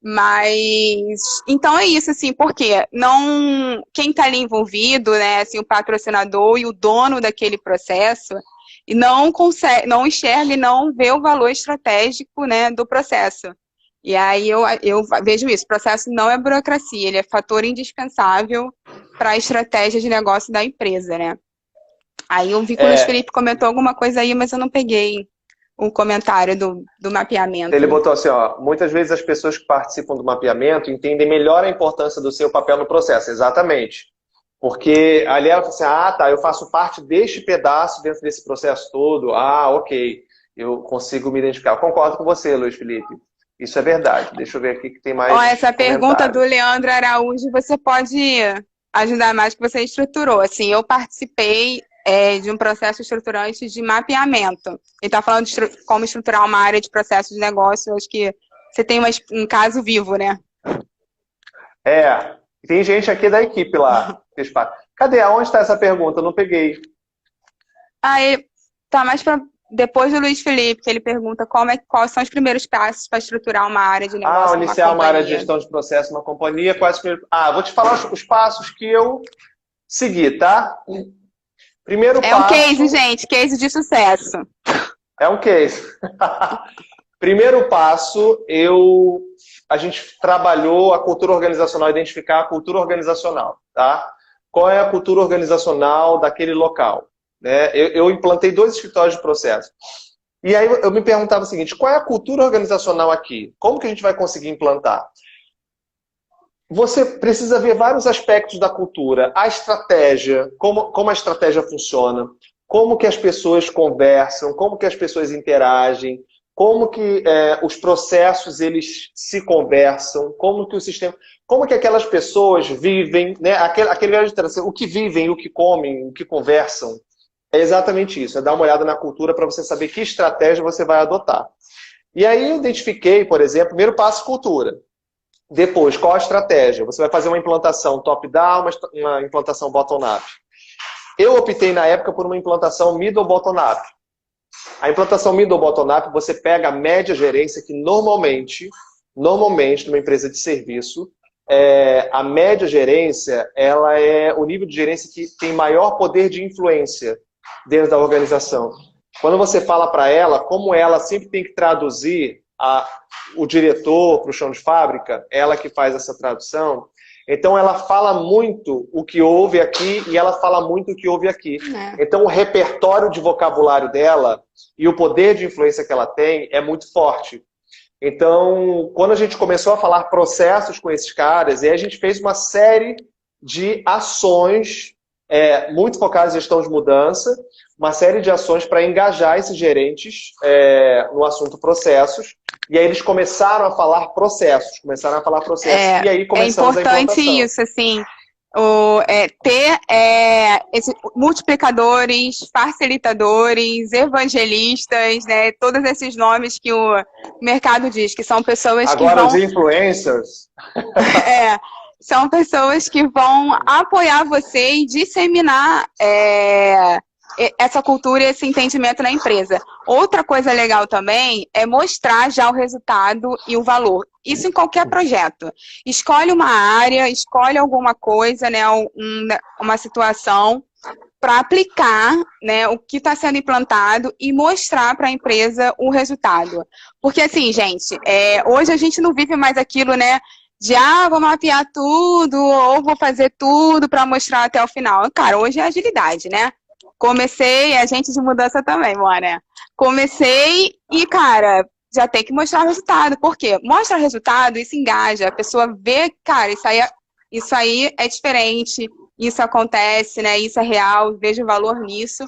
Mas, então é isso, assim, porque não, quem está ali envolvido, né, assim, o patrocinador e o dono daquele processo, e não consegue, não enxerga e não vê o valor estratégico, né, do processo. E aí eu vejo isso, o processo não é burocracia, ele é fator indispensável para a estratégia de negócio da empresa, né. Aí eu vi que o Luiz Felipe comentou alguma coisa aí, mas eu não peguei o comentário do mapeamento. Ele botou assim, ó, muitas vezes as pessoas que participam do mapeamento entendem melhor a importância do seu papel no processo. Exatamente. Porque ali ela fala assim, ah, tá, eu faço parte deste pedaço dentro desse processo todo. Ah, ok, eu consigo me identificar. Eu concordo com você, Luiz Felipe. Isso é verdade. Deixa eu ver aqui que tem mais. Ó, essa pergunta do Leandro Araújo, você pode ajudar mais, que você estruturou. Assim, eu participei de um processo estruturante de mapeamento. Ele está falando de como estruturar uma área de processo de negócio, acho que você tem um caso vivo, né? Tem gente aqui da equipe lá. Cadê? Aonde está essa pergunta? Eu não peguei. Aí, tá mais para depois do Luiz Felipe, que ele pergunta quais são os primeiros passos para estruturar uma área de negócio numa iniciar uma área de companhia. gestão de processo numa companhia. Vou te falar os passos que eu segui, tá? Primeiro passo... É um case, gente. Case de sucesso. É um case. Primeiro passo, a gente trabalhou a cultura organizacional, identificar a cultura organizacional, tá? Qual é a cultura organizacional daquele local? Né? Eu implantei 2 escritórios de processo. E aí eu me perguntava o seguinte, qual é a cultura organizacional aqui? Como que a gente vai conseguir implantar? Você precisa ver vários aspectos da cultura. A estratégia, como a estratégia funciona, como que as pessoas conversam, como que as pessoas interagem, como que os processos eles se conversam, como que o sistema... Como que aquelas pessoas vivem, né? Aquele o que vivem, o que comem, o que conversam. É exatamente isso, é dar uma olhada na cultura para você saber que estratégia você vai adotar. E aí eu identifiquei, por exemplo, primeiro passo, cultura. Depois, qual a estratégia? Você vai fazer uma implantação top-down, uma implantação bottom-up. Eu optei na época por uma implantação middle-bottom-up. A implantação middle-bottom-up, você pega a média gerência, que normalmente, numa empresa de serviço, a média gerência, ela é o nível de gerência que tem maior poder de influência dentro da organização. Quando você fala para ela, como ela sempre tem que traduzir o diretor para o chão de fábrica, ela que faz essa tradução, então ela fala muito o que ouve aqui e ela fala muito o que ouve aqui. Então o repertório de vocabulário dela e o poder de influência que ela tem é muito forte. Então, quando a gente começou a falar processos com esses caras, e a gente fez uma série de ações muito focadas em gestão de mudança, uma série de ações para engajar esses gerentes no assunto processos, e aí eles começaram a falar processos, e aí começamos a implantação. É importante isso, assim, ter esses multiplicadores, facilitadores, evangelistas, né, todos esses nomes que o mercado diz, que são pessoas que vão... Agora os influencers. São pessoas que vão apoiar você e disseminar essa cultura e esse entendimento na empresa. Outra coisa legal também é mostrar já o resultado e o valor. Isso em qualquer projeto. Escolhe uma área, escolhe alguma coisa, né, uma situação para aplicar, né, o que está sendo implantado e mostrar para a empresa o resultado. Porque assim, gente, hoje a gente não vive mais aquilo, né, de vou mapear tudo, ou vou fazer tudo para mostrar até o final. Cara, hoje é agilidade, né? Comecei, a gente de mudança também, né? Comecei e, cara, já tem que mostrar o resultado. Por quê? Mostra o resultado, isso engaja. A pessoa vê, cara, isso aí é diferente, isso acontece, né? Isso é real, vejo valor nisso.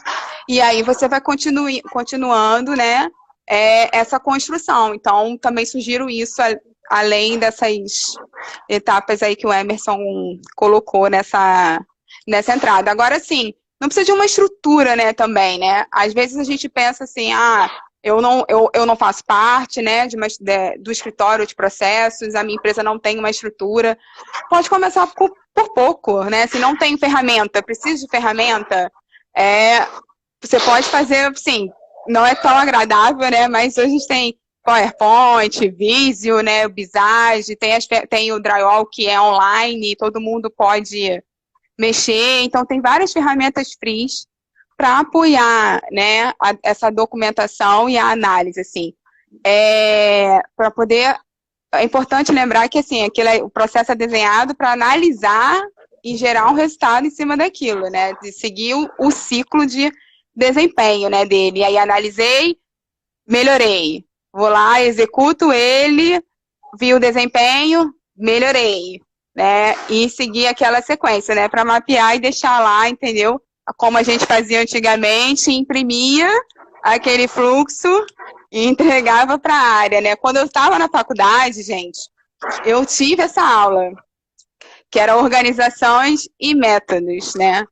E aí você vai continuando, né? Essa construção. Então, também sugiro isso, além dessas etapas aí que o Emerson colocou nessa entrada. Agora, sim, não precisa de uma estrutura, né, também, né? Às vezes a gente pensa assim, eu não faço parte, né, do escritório de processos, a minha empresa não tem uma estrutura. Pode começar por pouco, né? Se não tem ferramenta, precisa de ferramenta, você pode fazer, sim, não é tão agradável, né? Mas hoje a gente tem PowerPoint, Visio, né, o Visage, tem o Drywall que é online, todo mundo pode mexer, então tem várias ferramentas free para apoiar, né, essa documentação e a análise, assim. Para poder, é importante lembrar que assim, o processo é desenhado para analisar e gerar um resultado em cima daquilo, né, de seguir o ciclo de desempenho, né, dele. E aí analisei, melhorei. Vou lá, executo ele, vi o desempenho, melhorei, né? E seguir aquela sequência, né? Para mapear e deixar lá, entendeu? Como a gente fazia antigamente, imprimia aquele fluxo e entregava para a área, né? Quando eu estava na faculdade, gente, eu tive essa aula, que era organizações e métodos, né?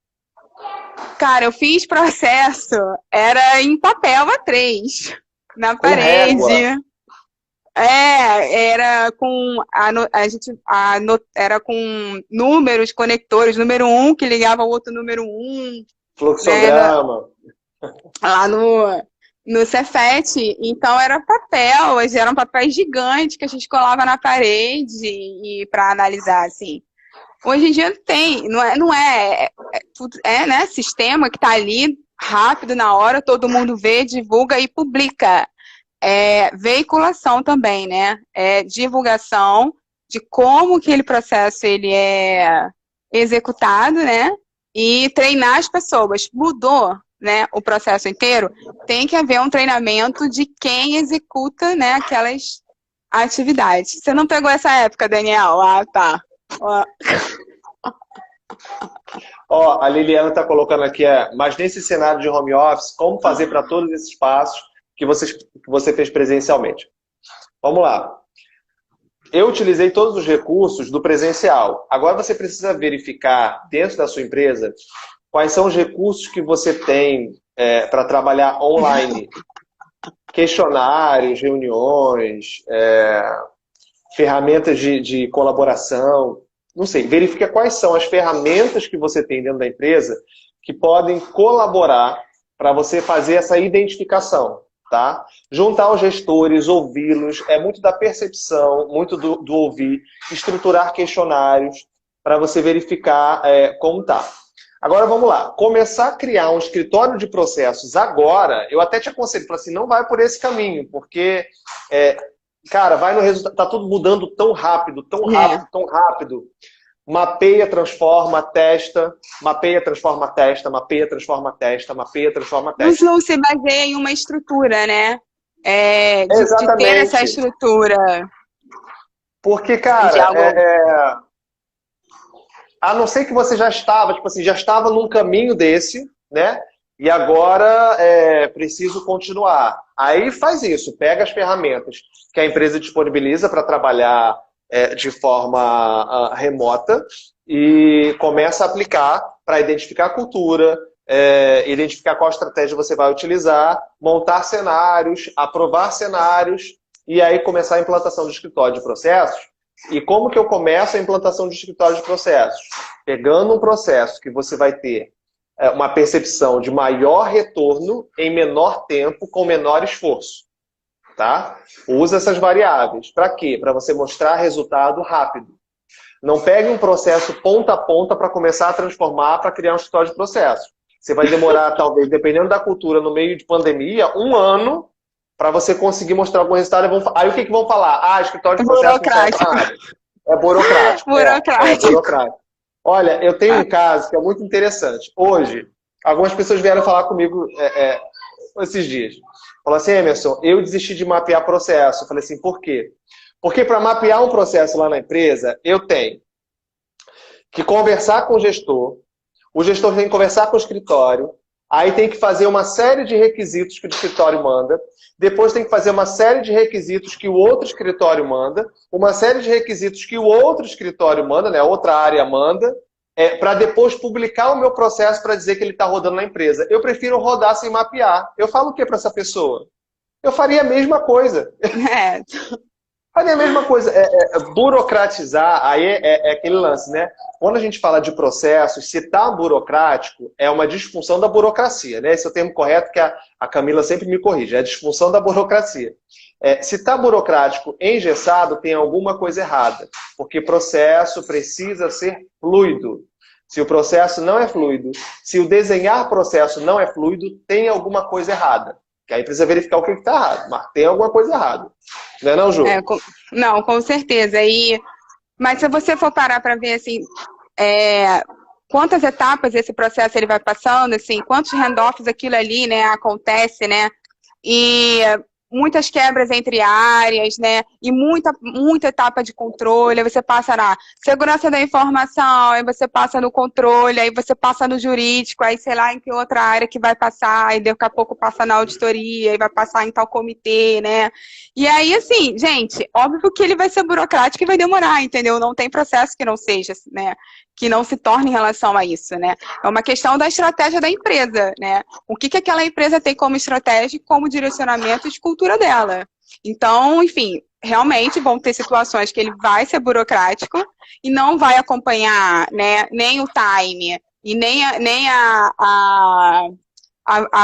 Cara, eu fiz processo, era em papel A3. Na parede. era com números, conectores, número 1 que ligava ao outro número 1, né, Fluxograma. lá no Cefet. Então era papel, eram papéis gigantes que a gente colava na parede e para analisar, assim. Hoje em dia tem, né, sistema que está ali rápido na hora, todo mundo vê, divulga e publica. Veiculação também, né? Divulgação de como aquele processo ele é executado, né? E treinar as pessoas. Mudou, né, o processo inteiro, tem que haver um treinamento de quem executa, né, aquelas atividades. Você não pegou essa época, Daniel? Ah, tá. Ó, a Liliana está colocando aqui, mas nesse cenário de home office, como fazer para todos esses passos que você fez presencialmente? Vamos lá. Eu utilizei todos os recursos do presencial. Agora você precisa verificar dentro da sua empresa quais são os recursos que você tem para trabalhar online. Questionários, reuniões, ferramentas de colaboração. Não sei, verifica quais são as ferramentas que você tem dentro da empresa que podem colaborar para você fazer essa identificação. Tá? Juntar os gestores, ouvi-los, é muito da percepção, muito do ouvir, estruturar questionários para você verificar como tá. Agora vamos lá, começar a criar um escritório de processos agora, eu até te aconselho, assim, não vai por esse caminho, porque, cara, vai no resultado, tá tudo mudando tão rápido, tão rápido, tão rápido. Mapeia, transforma, testa, mapeia, transforma, testa, mapeia, transforma, testa, mapeia, transforma, testa. Isso não se baseia em uma estrutura, né? De ter essa estrutura. Porque, cara, a não ser que você já estava, tipo assim, já estava num caminho desse, né? E agora preciso continuar. Aí faz isso, pega as ferramentas que a empresa disponibiliza para trabalhar de forma remota e começa a aplicar para identificar a cultura, identificar qual estratégia você vai utilizar, montar cenários, aprovar cenários e aí começar a implantação do escritório de processos. E como que eu começo a implantação do escritório de processos? Pegando um processo que você vai ter uma percepção de maior retorno em menor tempo com menor esforço. Tá? Usa essas variáveis. Para quê? Para você mostrar resultado rápido. Não pegue um processo ponta a ponta para começar a transformar, para criar um escritório de processo. Você vai demorar, talvez, dependendo da cultura, no meio de pandemia, 1 ano para você conseguir mostrar algum resultado. Aí o que vão falar? Ah, escritório de processo burocrático. É burocrático. Burocrático. É burocrático. Olha, eu tenho um caso que é muito interessante. Hoje, algumas pessoas vieram falar comigo esses dias. Falou assim, Emerson, eu desisti de mapear processo. Eu falei assim, por quê? Porque para mapear um processo lá na empresa, eu tenho que conversar com o gestor tem que conversar com o escritório, aí tem que fazer uma série de requisitos que o escritório manda, depois tem que fazer uma série de requisitos que o outro escritório manda, uma série de requisitos que o outro escritório manda, né, outra área manda, para depois publicar o meu processo para dizer que ele está rodando na empresa. Eu prefiro rodar sem mapear. Eu falo o que para essa pessoa? Eu faria a mesma coisa. Faria a mesma coisa. Burocratizar, aí é aquele lance, né? Quando a gente fala de processos, se está burocrático, é uma disfunção da burocracia, né? Esse é o termo correto que a Camila sempre me corrige, é a disfunção da burocracia. Se está burocrático, engessado, tem alguma coisa errada, porque processo precisa ser fluido. Se o processo não é fluido, se o desenhar processo não é fluido, tem alguma coisa errada. Que aí precisa verificar o que está errado, mas tem alguma coisa errada. Não é não, Ju? Não, com certeza. Mas se você for parar para ver assim, quantas etapas esse processo ele vai passando, assim, quantos handoffs aquilo ali, né, acontece, né? E muitas quebras entre áreas, né? E muita etapa de controle. Aí você passa na segurança da informação, aí você passa no controle, aí você passa no jurídico, aí sei lá em que outra área que vai passar, aí daqui a pouco passa na auditoria, aí vai passar em tal comitê, né? E aí, assim, gente, óbvio que ele vai ser burocrático e vai demorar, entendeu? Não tem processo que não seja, né? Que não se torne em relação a isso, né? É uma questão da estratégia da empresa, né? O que aquela empresa tem como estratégia e como direcionamento de cultura dela. Então, enfim, realmente vão ter situações que ele vai ser burocrático e não vai acompanhar, né, nem o time e nem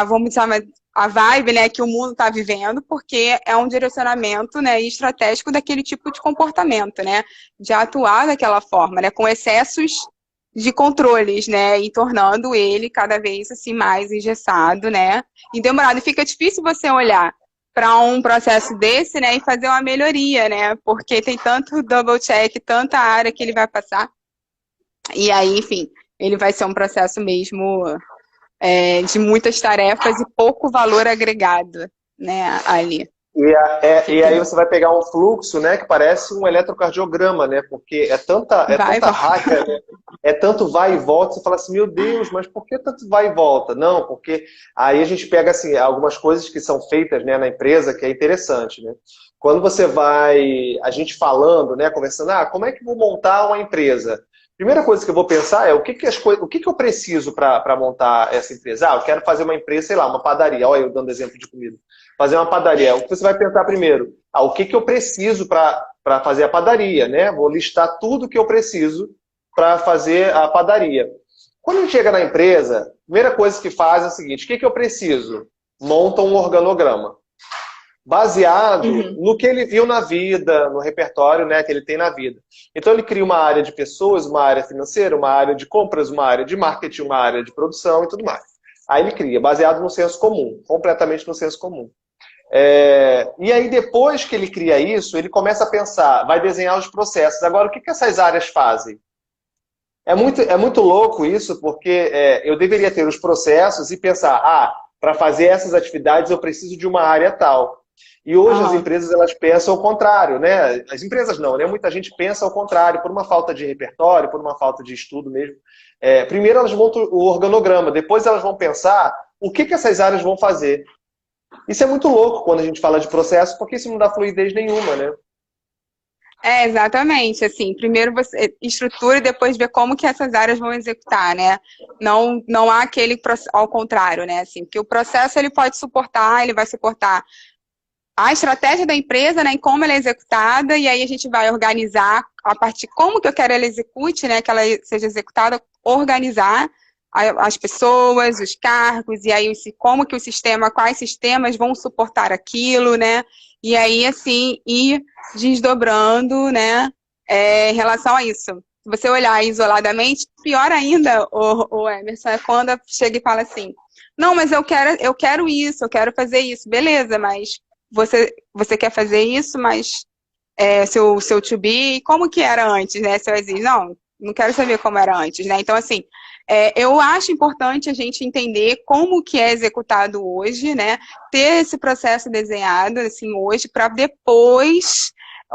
vamos chamar, a vibe, né, que o mundo está vivendo, porque é um direcionamento, né, estratégico daquele tipo de comportamento, né, de atuar daquela forma, né, com excessos de controles, né, e tornando ele cada vez assim mais engessado, né, e demorado. E fica difícil você olhar para um processo desse, né, e fazer uma melhoria, né, porque tem tanto double check, tanta área que ele vai passar, e aí, enfim, ele vai ser um processo mesmo de muitas tarefas e pouco valor agregado, né, ali. E aí você vai pegar um fluxo, né, que parece um eletrocardiograma, né, porque é tanta raca, né, é tanto vai e volta, você fala assim, meu Deus, mas por que tanto vai e volta? Não, porque aí a gente pega assim, algumas coisas que são feitas, né, na empresa, que é interessante, né. Quando você vai, a gente falando, né, conversando, como é que eu vou montar uma empresa? Primeira coisa que eu vou pensar é o que eu preciso para montar essa empresa? Eu quero fazer uma empresa, sei lá, uma padaria. Olha eu dando exemplo de comida. Fazer uma padaria. O que você vai pensar primeiro? O que eu preciso para fazer a padaria, né? Vou listar tudo que eu preciso para fazer a padaria. Quando a gente chega na empresa, a primeira coisa que faz é o seguinte, o que eu preciso? Monta um organograma. Baseado no que ele viu na vida, no repertório, né, que ele tem na vida. Então ele cria uma área de pessoas, uma área financeira, uma área de compras, uma área de marketing, uma área de produção e tudo mais. Aí ele cria, baseado no senso comum, completamente no senso comum. E aí depois que ele cria isso, ele começa a pensar, vai desenhar os processos. Agora, o que essas áreas fazem? É muito louco isso, porque eu deveria ter os processos e pensar, para fazer essas atividades eu preciso de uma área tal. E hoje as empresas elas pensam ao contrário, né? As empresas não, né? Muita gente pensa ao contrário, por uma falta de repertório, por uma falta de estudo mesmo. Primeiro elas montam o organograma, depois elas vão pensar o que essas áreas vão fazer. Isso é muito louco quando a gente fala de processo, porque isso não dá fluidez nenhuma, né? Exatamente, assim, primeiro você estrutura e depois vê como que essas áreas vão executar, né? Não há aquele, ao contrário, né? Assim, porque o processo ele pode suportar, ele vai suportar a estratégia da empresa, né, em como ela é executada, e aí a gente vai organizar a partir como que eu quero ela execute, né, que ela seja executada, organizar as pessoas, os cargos, e aí como que o sistema, quais sistemas vão suportar aquilo, né, e aí, assim, ir desdobrando, né, em relação a isso. Se você olhar isoladamente, pior ainda, o Emerson, é quando chega e fala assim, não, mas eu quero isso, eu quero fazer isso, beleza, mas você quer fazer isso, mas seu to be, como que era antes, né? Seu existe. Não quero saber como era antes, né? Então, assim, eu acho importante a gente entender como que é executado hoje, né? Ter esse processo desenhado, assim, hoje, para depois,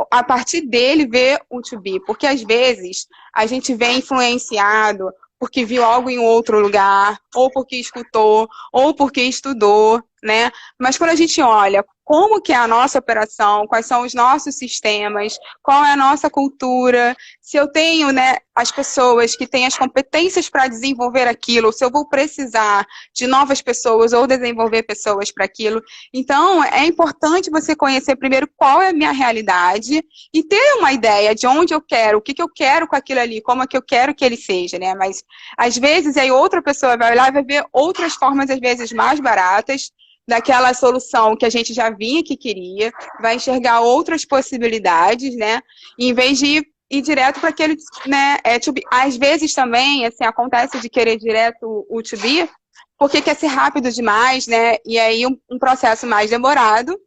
a partir dele, ver o to be. Porque, às vezes, a gente vem influenciado porque viu algo em outro lugar, ou porque escutou, ou porque estudou, né? Mas quando a gente olha como que é a nossa operação, quais são os nossos sistemas, qual é a nossa cultura, se eu tenho, né, as pessoas que têm as competências para desenvolver aquilo, ou se eu vou precisar de novas pessoas ou desenvolver pessoas para aquilo. Então, é importante você conhecer primeiro qual é a minha realidade e ter uma ideia de onde eu quero, o que eu quero com aquilo ali, como é que eu quero que ele seja, né? Mas, às vezes, aí outra pessoa vai olhar e vai ver outras formas, às vezes, mais baratas, daquela solução que a gente já vinha que queria, vai enxergar outras possibilidades, né? E, em vez de ir direto para aquele, né? Às vezes também, assim, acontece de querer direto o to be, porque quer ser rápido demais, né? E aí um processo mais demorado,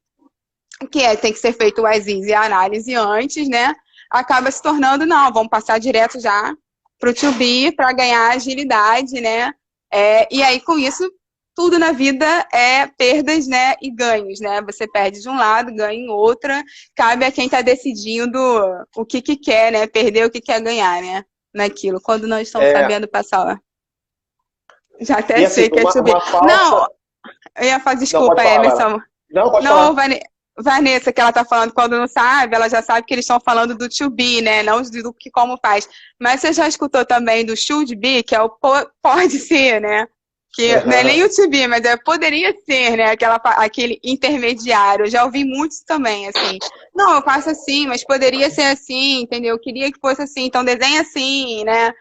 que tem que ser feito o as is e a análise antes, né? Acaba se tornando, não, vamos passar direto já para o to be, para ganhar agilidade, né? E aí, com isso, tudo na vida é perdas, né, e ganhos, né? Você perde de um lado, ganha em outra. Cabe a quem está decidindo o que quer, né? Perder o que quer ganhar, né? Naquilo. Quando não estão sabendo passar. Já até e, assim, sei que é subir. Falsa... Não, eu ia falar, desculpa, Emerson. Não, pode falar. Vanessa, que ela tá falando, quando não sabe, ela já sabe que eles estão falando do to be, né? Não do que como faz. Mas você já escutou também do should be, que é o pode ser, né? Que não é nem o to be, mas poderia ser, né? Aquele intermediário. Eu já ouvi muitos também, assim. Não, eu faço assim, mas poderia ser assim, entendeu? Eu queria que fosse assim, então desenha assim, né?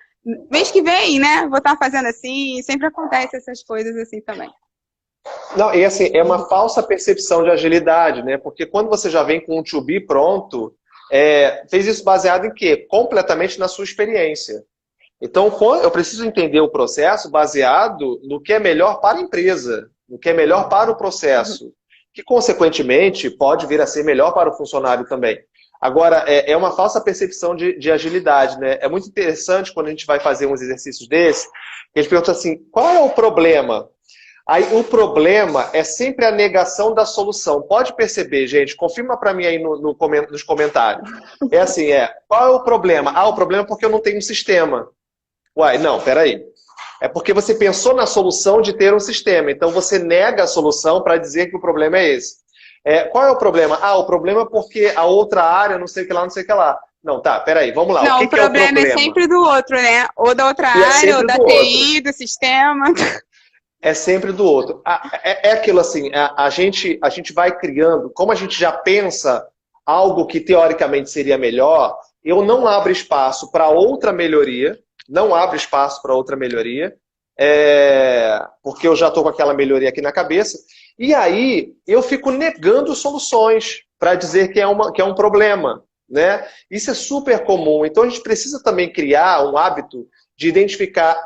Mês que vem, né? Vou estar fazendo assim. Sempre acontece essas coisas assim também. Não, e assim, é uma falsa percepção de agilidade, né? Porque quando você já vem com um to be pronto, fez isso baseado em quê? Completamente na sua experiência. Então, eu preciso entender o processo baseado no que é melhor para a empresa, no que é melhor para o processo, que, consequentemente, pode vir a ser melhor para o funcionário também. Agora, é uma falsa percepção de agilidade, né? É muito interessante quando a gente vai fazer uns exercícios desses, que a gente pergunta assim, qual é o problema? Aí, o problema é sempre a negação da solução. Pode perceber, gente, confirma para mim aí nos comentários. É assim, qual é o problema? Ah, o problema é porque eu não tenho um sistema. Uai, não, peraí. É porque você pensou na solução de ter um sistema. Então você nega a solução para dizer que o problema é esse. Qual é o problema? Ah, o problema é porque a outra área, não sei o que lá, não sei o que lá. Não, tá, peraí, vamos lá. Não, o problema é sempre do outro, né? Ou da outra área, ou da TI, do sistema. É sempre do outro. É aquilo assim, a gente vai criando, como a gente já pensa algo que teoricamente seria melhor, eu não abro espaço para outra melhoria, porque eu já estou com aquela melhoria aqui na cabeça, e aí eu fico negando soluções para dizer que é um problema, né? Isso é super comum, então a gente precisa também criar um hábito de identificar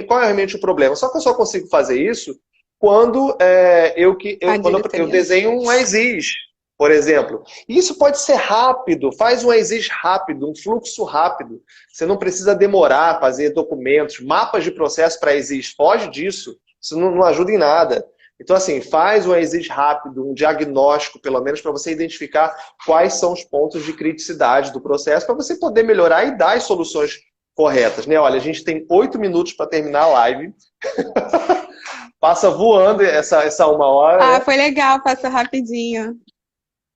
qual é realmente o problema. Só que eu só consigo fazer isso quando eu desenho um as-is, por exemplo. E isso pode ser rápido, faz um as-is rápido, um fluxo rápido. Você não precisa demorar a fazer documentos, mapas de processo para as-is, foge disso, isso não ajuda em nada. Então, assim, faz um as-is rápido, um diagnóstico, pelo menos, para você identificar quais são os pontos de criticidade do processo, para você poder melhorar e dar as soluções corretas, né? Olha, a gente tem 8 minutos para terminar a live. Passa voando essa 1 hora. Ah, né? Foi legal, passa rapidinho.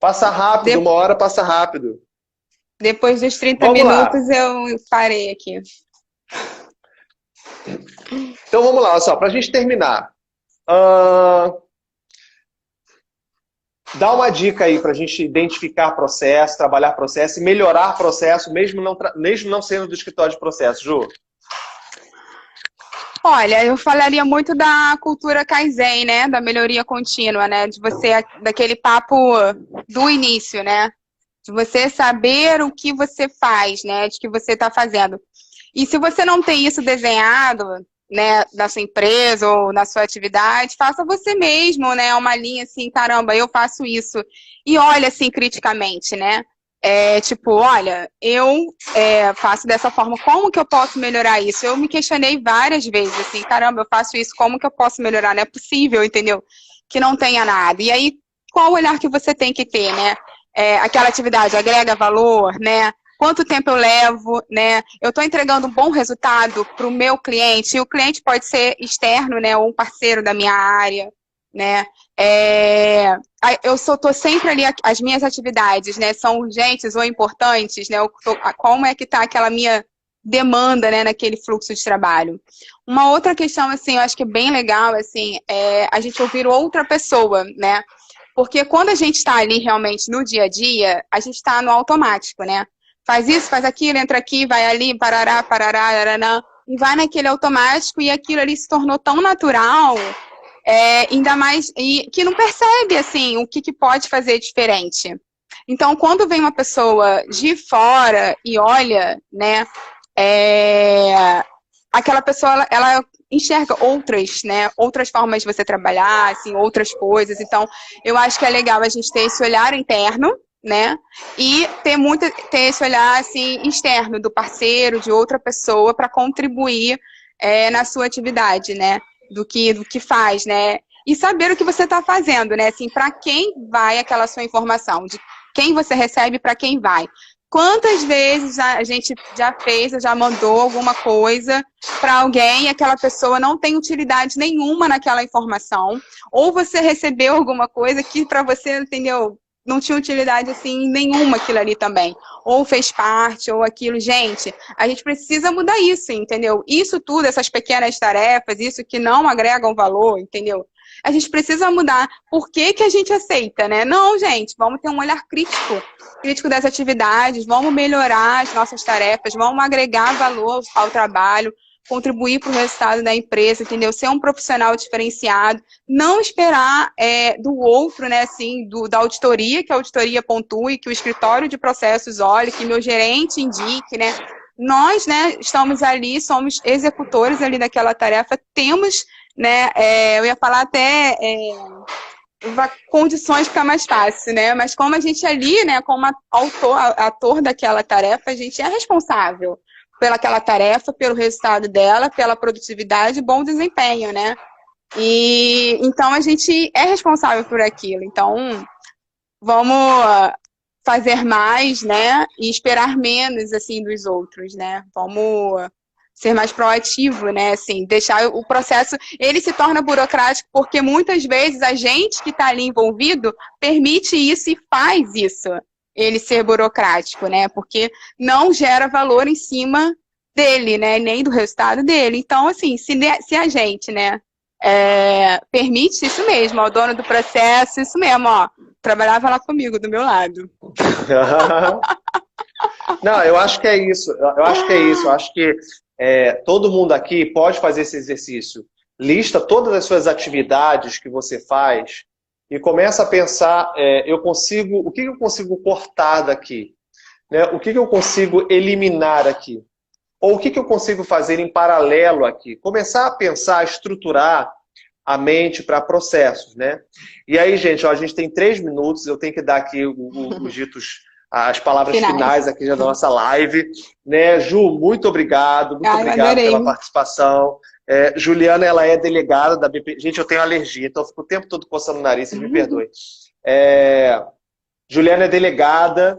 Passa rápido, 1 hora passa rápido. Depois dos 30 minutos eu parei aqui. Então vamos lá, olha só, para a gente terminar. Dá uma dica aí para a gente identificar processo, trabalhar processo e melhorar processo, mesmo não sendo do escritório de processo, Ju. Olha, eu falaria muito da cultura Kaizen, né? Da melhoria contínua, né? Daquele papo do início, né? De você saber o que você faz, né? De que você está fazendo. E se você não tem isso desenhado, né, na sua empresa ou na sua atividade, faça você mesmo, né, uma linha assim, caramba, eu faço isso. E olha assim, criticamente, né? Olha, eu faço dessa forma, como que eu posso melhorar isso? Eu me questionei várias vezes, assim, caramba, eu faço isso, como que eu posso melhorar? Não é possível, entendeu? Que não tenha nada. E aí, qual o olhar que você tem que ter, né? Aquela atividade agrega valor, né? Quanto tempo eu levo, né? Eu estou entregando um bom resultado para o meu cliente, e o cliente pode ser externo, né? Ou um parceiro da minha área, né? Eu estou sempre ali, as minhas atividades, né? São urgentes ou importantes, né? Como é que está aquela minha demanda, né? Naquele fluxo de trabalho. Uma outra questão, assim, eu acho que é bem legal, assim, a gente ouvir outra pessoa, né? Porque quando a gente está ali realmente no dia a dia, a gente está no automático, né? Faz isso, faz aquilo, entra aqui, vai ali, parará, parará, araná, e vai naquele automático, e aquilo ali se tornou tão natural, ainda mais, e que não percebe, assim, o que pode fazer diferente. Então, quando vem uma pessoa de fora e olha, né, aquela pessoa, ela enxerga outras formas de você trabalhar, assim, outras coisas. Então, eu acho que é legal a gente ter esse olhar interno, né? E ter esse olhar assim, externo do parceiro, de outra pessoa, para contribuir na sua atividade, né? Do que faz, né? E saber o que você está fazendo, né? Assim, para quem vai aquela sua informação, de quem você recebe, para quem vai. Quantas vezes a gente já mandou alguma coisa para alguém e aquela pessoa não tem utilidade nenhuma naquela informação, ou você recebeu alguma coisa que para você, entendeu? não tinha utilidade assim nenhuma aquilo ali também. Ou fez parte, ou aquilo. Gente, a gente precisa mudar isso, entendeu? Isso tudo, essas pequenas tarefas, isso que não agregam valor, entendeu? A gente precisa mudar. Por que que a gente aceita, né? Não, gente, vamos ter um olhar crítico das atividades, vamos melhorar as nossas tarefas, vamos agregar valor ao trabalho, contribuir para o resultado da empresa, entendeu? Ser um profissional diferenciado, não esperar do outro, né, assim, da auditoria, que a auditoria pontue, que o escritório de processos olhe, que meu gerente indique, né? Nós, né, estamos ali, somos executores ali daquela tarefa, temos, né, eu ia falar até condições fica mais fácil, né? Mas como a gente ali, né, como ator daquela tarefa, a gente é responsável pelaquela tarefa, pelo resultado dela, pela produtividade e bom desempenho, né? E então a gente é responsável por aquilo. Então, vamos fazer mais, né? E esperar menos, assim, dos outros, né? Vamos ser mais proativo, né? Assim, deixar o processo, ele se torna burocrático porque muitas vezes a gente que está ali envolvido permite isso e faz isso, ele ser burocrático, né? Porque não gera valor em cima dele, né? Nem do resultado dele. Então, assim, se a gente, né, permite isso mesmo, ó, o dono do processo, isso mesmo, ó, trabalhava lá comigo, do meu lado. Não, eu acho que é isso. Eu acho que é isso. Eu acho que todo mundo aqui pode fazer esse exercício. Lista todas as suas atividades que você faz e começa a pensar, o que eu consigo cortar daqui? Né? O que eu consigo eliminar aqui? Ou o que eu consigo fazer em paralelo aqui? Começar a pensar, a estruturar a mente para processos, né? E aí, gente, ó, a gente tem 3 minutos, eu tenho que dar aqui os ditos, as palavras finais aqui da nossa live. Né? Ju, muito obrigado pela participação. Juliana, ela é delegada da BP. Gente, eu tenho alergia, então eu fico o tempo todo coçando o nariz, vocês me perdoem. Juliana é delegada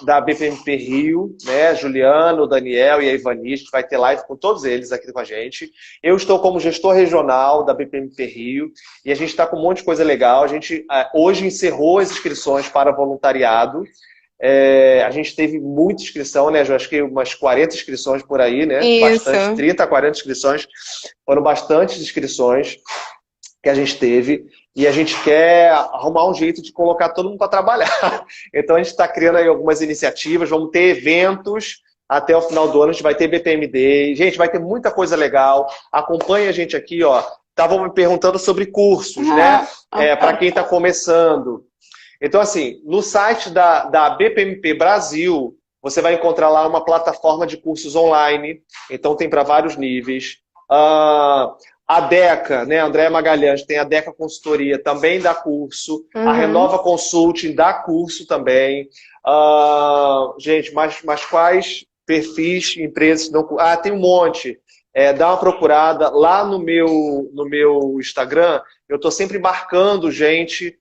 da BPMP Rio, né? Juliana, o Daniel e a Ivani, a gente vai ter live com todos eles aqui com a gente. Eu estou como gestor regional da BPMP Rio e a gente está com um monte de coisa legal. A gente hoje encerrou as inscrições para voluntariado. A gente teve muita inscrição, né? Eu acho que umas 40 inscrições por aí, né? Isso. Bastante, 30, 40 inscrições. Foram bastantes inscrições que a gente teve. E a gente quer arrumar um jeito de colocar todo mundo para trabalhar. Então a gente está criando aí algumas iniciativas, vamos ter eventos até o final do ano, a gente vai ter BPM Day. Gente, vai ter muita coisa legal. Acompanhe a gente aqui, ó. Estavam me perguntando sobre cursos, né? Para quem está começando. Então, assim, no site da BPMP Brasil, você vai encontrar lá uma plataforma de cursos online. Então tem para vários níveis. A DECA, né, Andréa Magalhães, tem a DECA Consultoria, também dá curso. A Renova Consulting dá curso também. Gente, mas quais perfis, empresas não... tem um monte. Dá uma procurada. Lá no meu Instagram, eu estou sempre marcando gente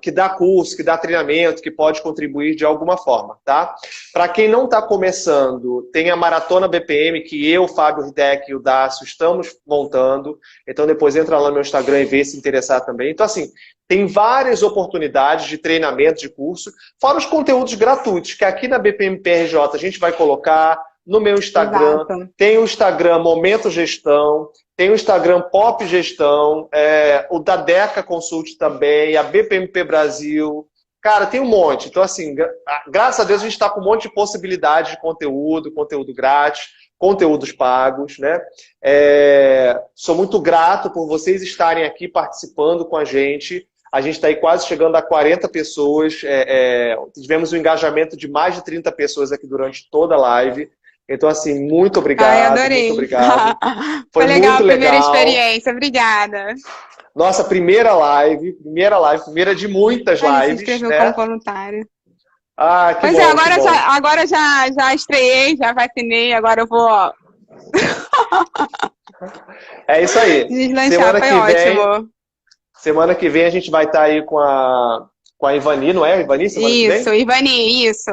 que dá curso, que dá treinamento, que pode contribuir de alguma forma, tá? Para quem não está começando, tem a Maratona BPM, que eu, Fábio Ridek e o Dácio estamos montando. Então depois entra lá no meu Instagram e vê se interessar também. Então assim, tem várias oportunidades de treinamento, de curso, fora os conteúdos gratuitos, que aqui na BPM-PRJ a gente vai colocar no meu Instagram. Exato. Tem o Instagram Momento Gestão, tem o Instagram Pop Gestão, o da DECA Consult também, a BPMP Brasil. Cara, tem um monte. Então, assim, graças a Deus a gente está com um monte de possibilidades de conteúdo grátis, conteúdos pagos, né? Sou muito grato por vocês estarem aqui participando com a gente. A gente está aí quase chegando a 40 pessoas. Tivemos um engajamento de mais de 30 pessoas aqui durante toda a live. Então, assim, muito obrigado. Ai, adorei. Muito obrigado. Foi legal muito a primeira legal. experiência. Obrigada. Nossa, primeira de muitas lives. Se inscreveu, né? como voluntário. Que pois bom, agora já estreiei, já vacinei, agora eu vou... É isso aí. Deslanchar, foi ótimo. Semana que vem a gente vai estar aí com a Ivani, não é? Ivani, semana que vem? Isso, Ivani, isso.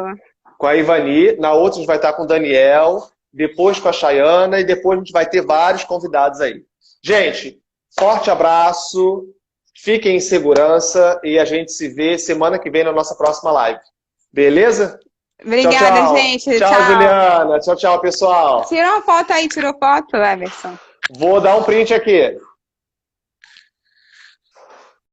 Com a Ivani, na outra a gente vai estar com o Daniel, depois com a Chayana e depois a gente vai ter vários convidados aí. Gente, forte abraço, Fiquem em segurança e a gente se vê semana que vem na nossa próxima live. Beleza? Obrigada, tchau, tchau. gente. Tchau, Juliana. Tchau, tchau, pessoal. Tira uma foto aí, tirou foto, Emerson? Vou dar um print aqui.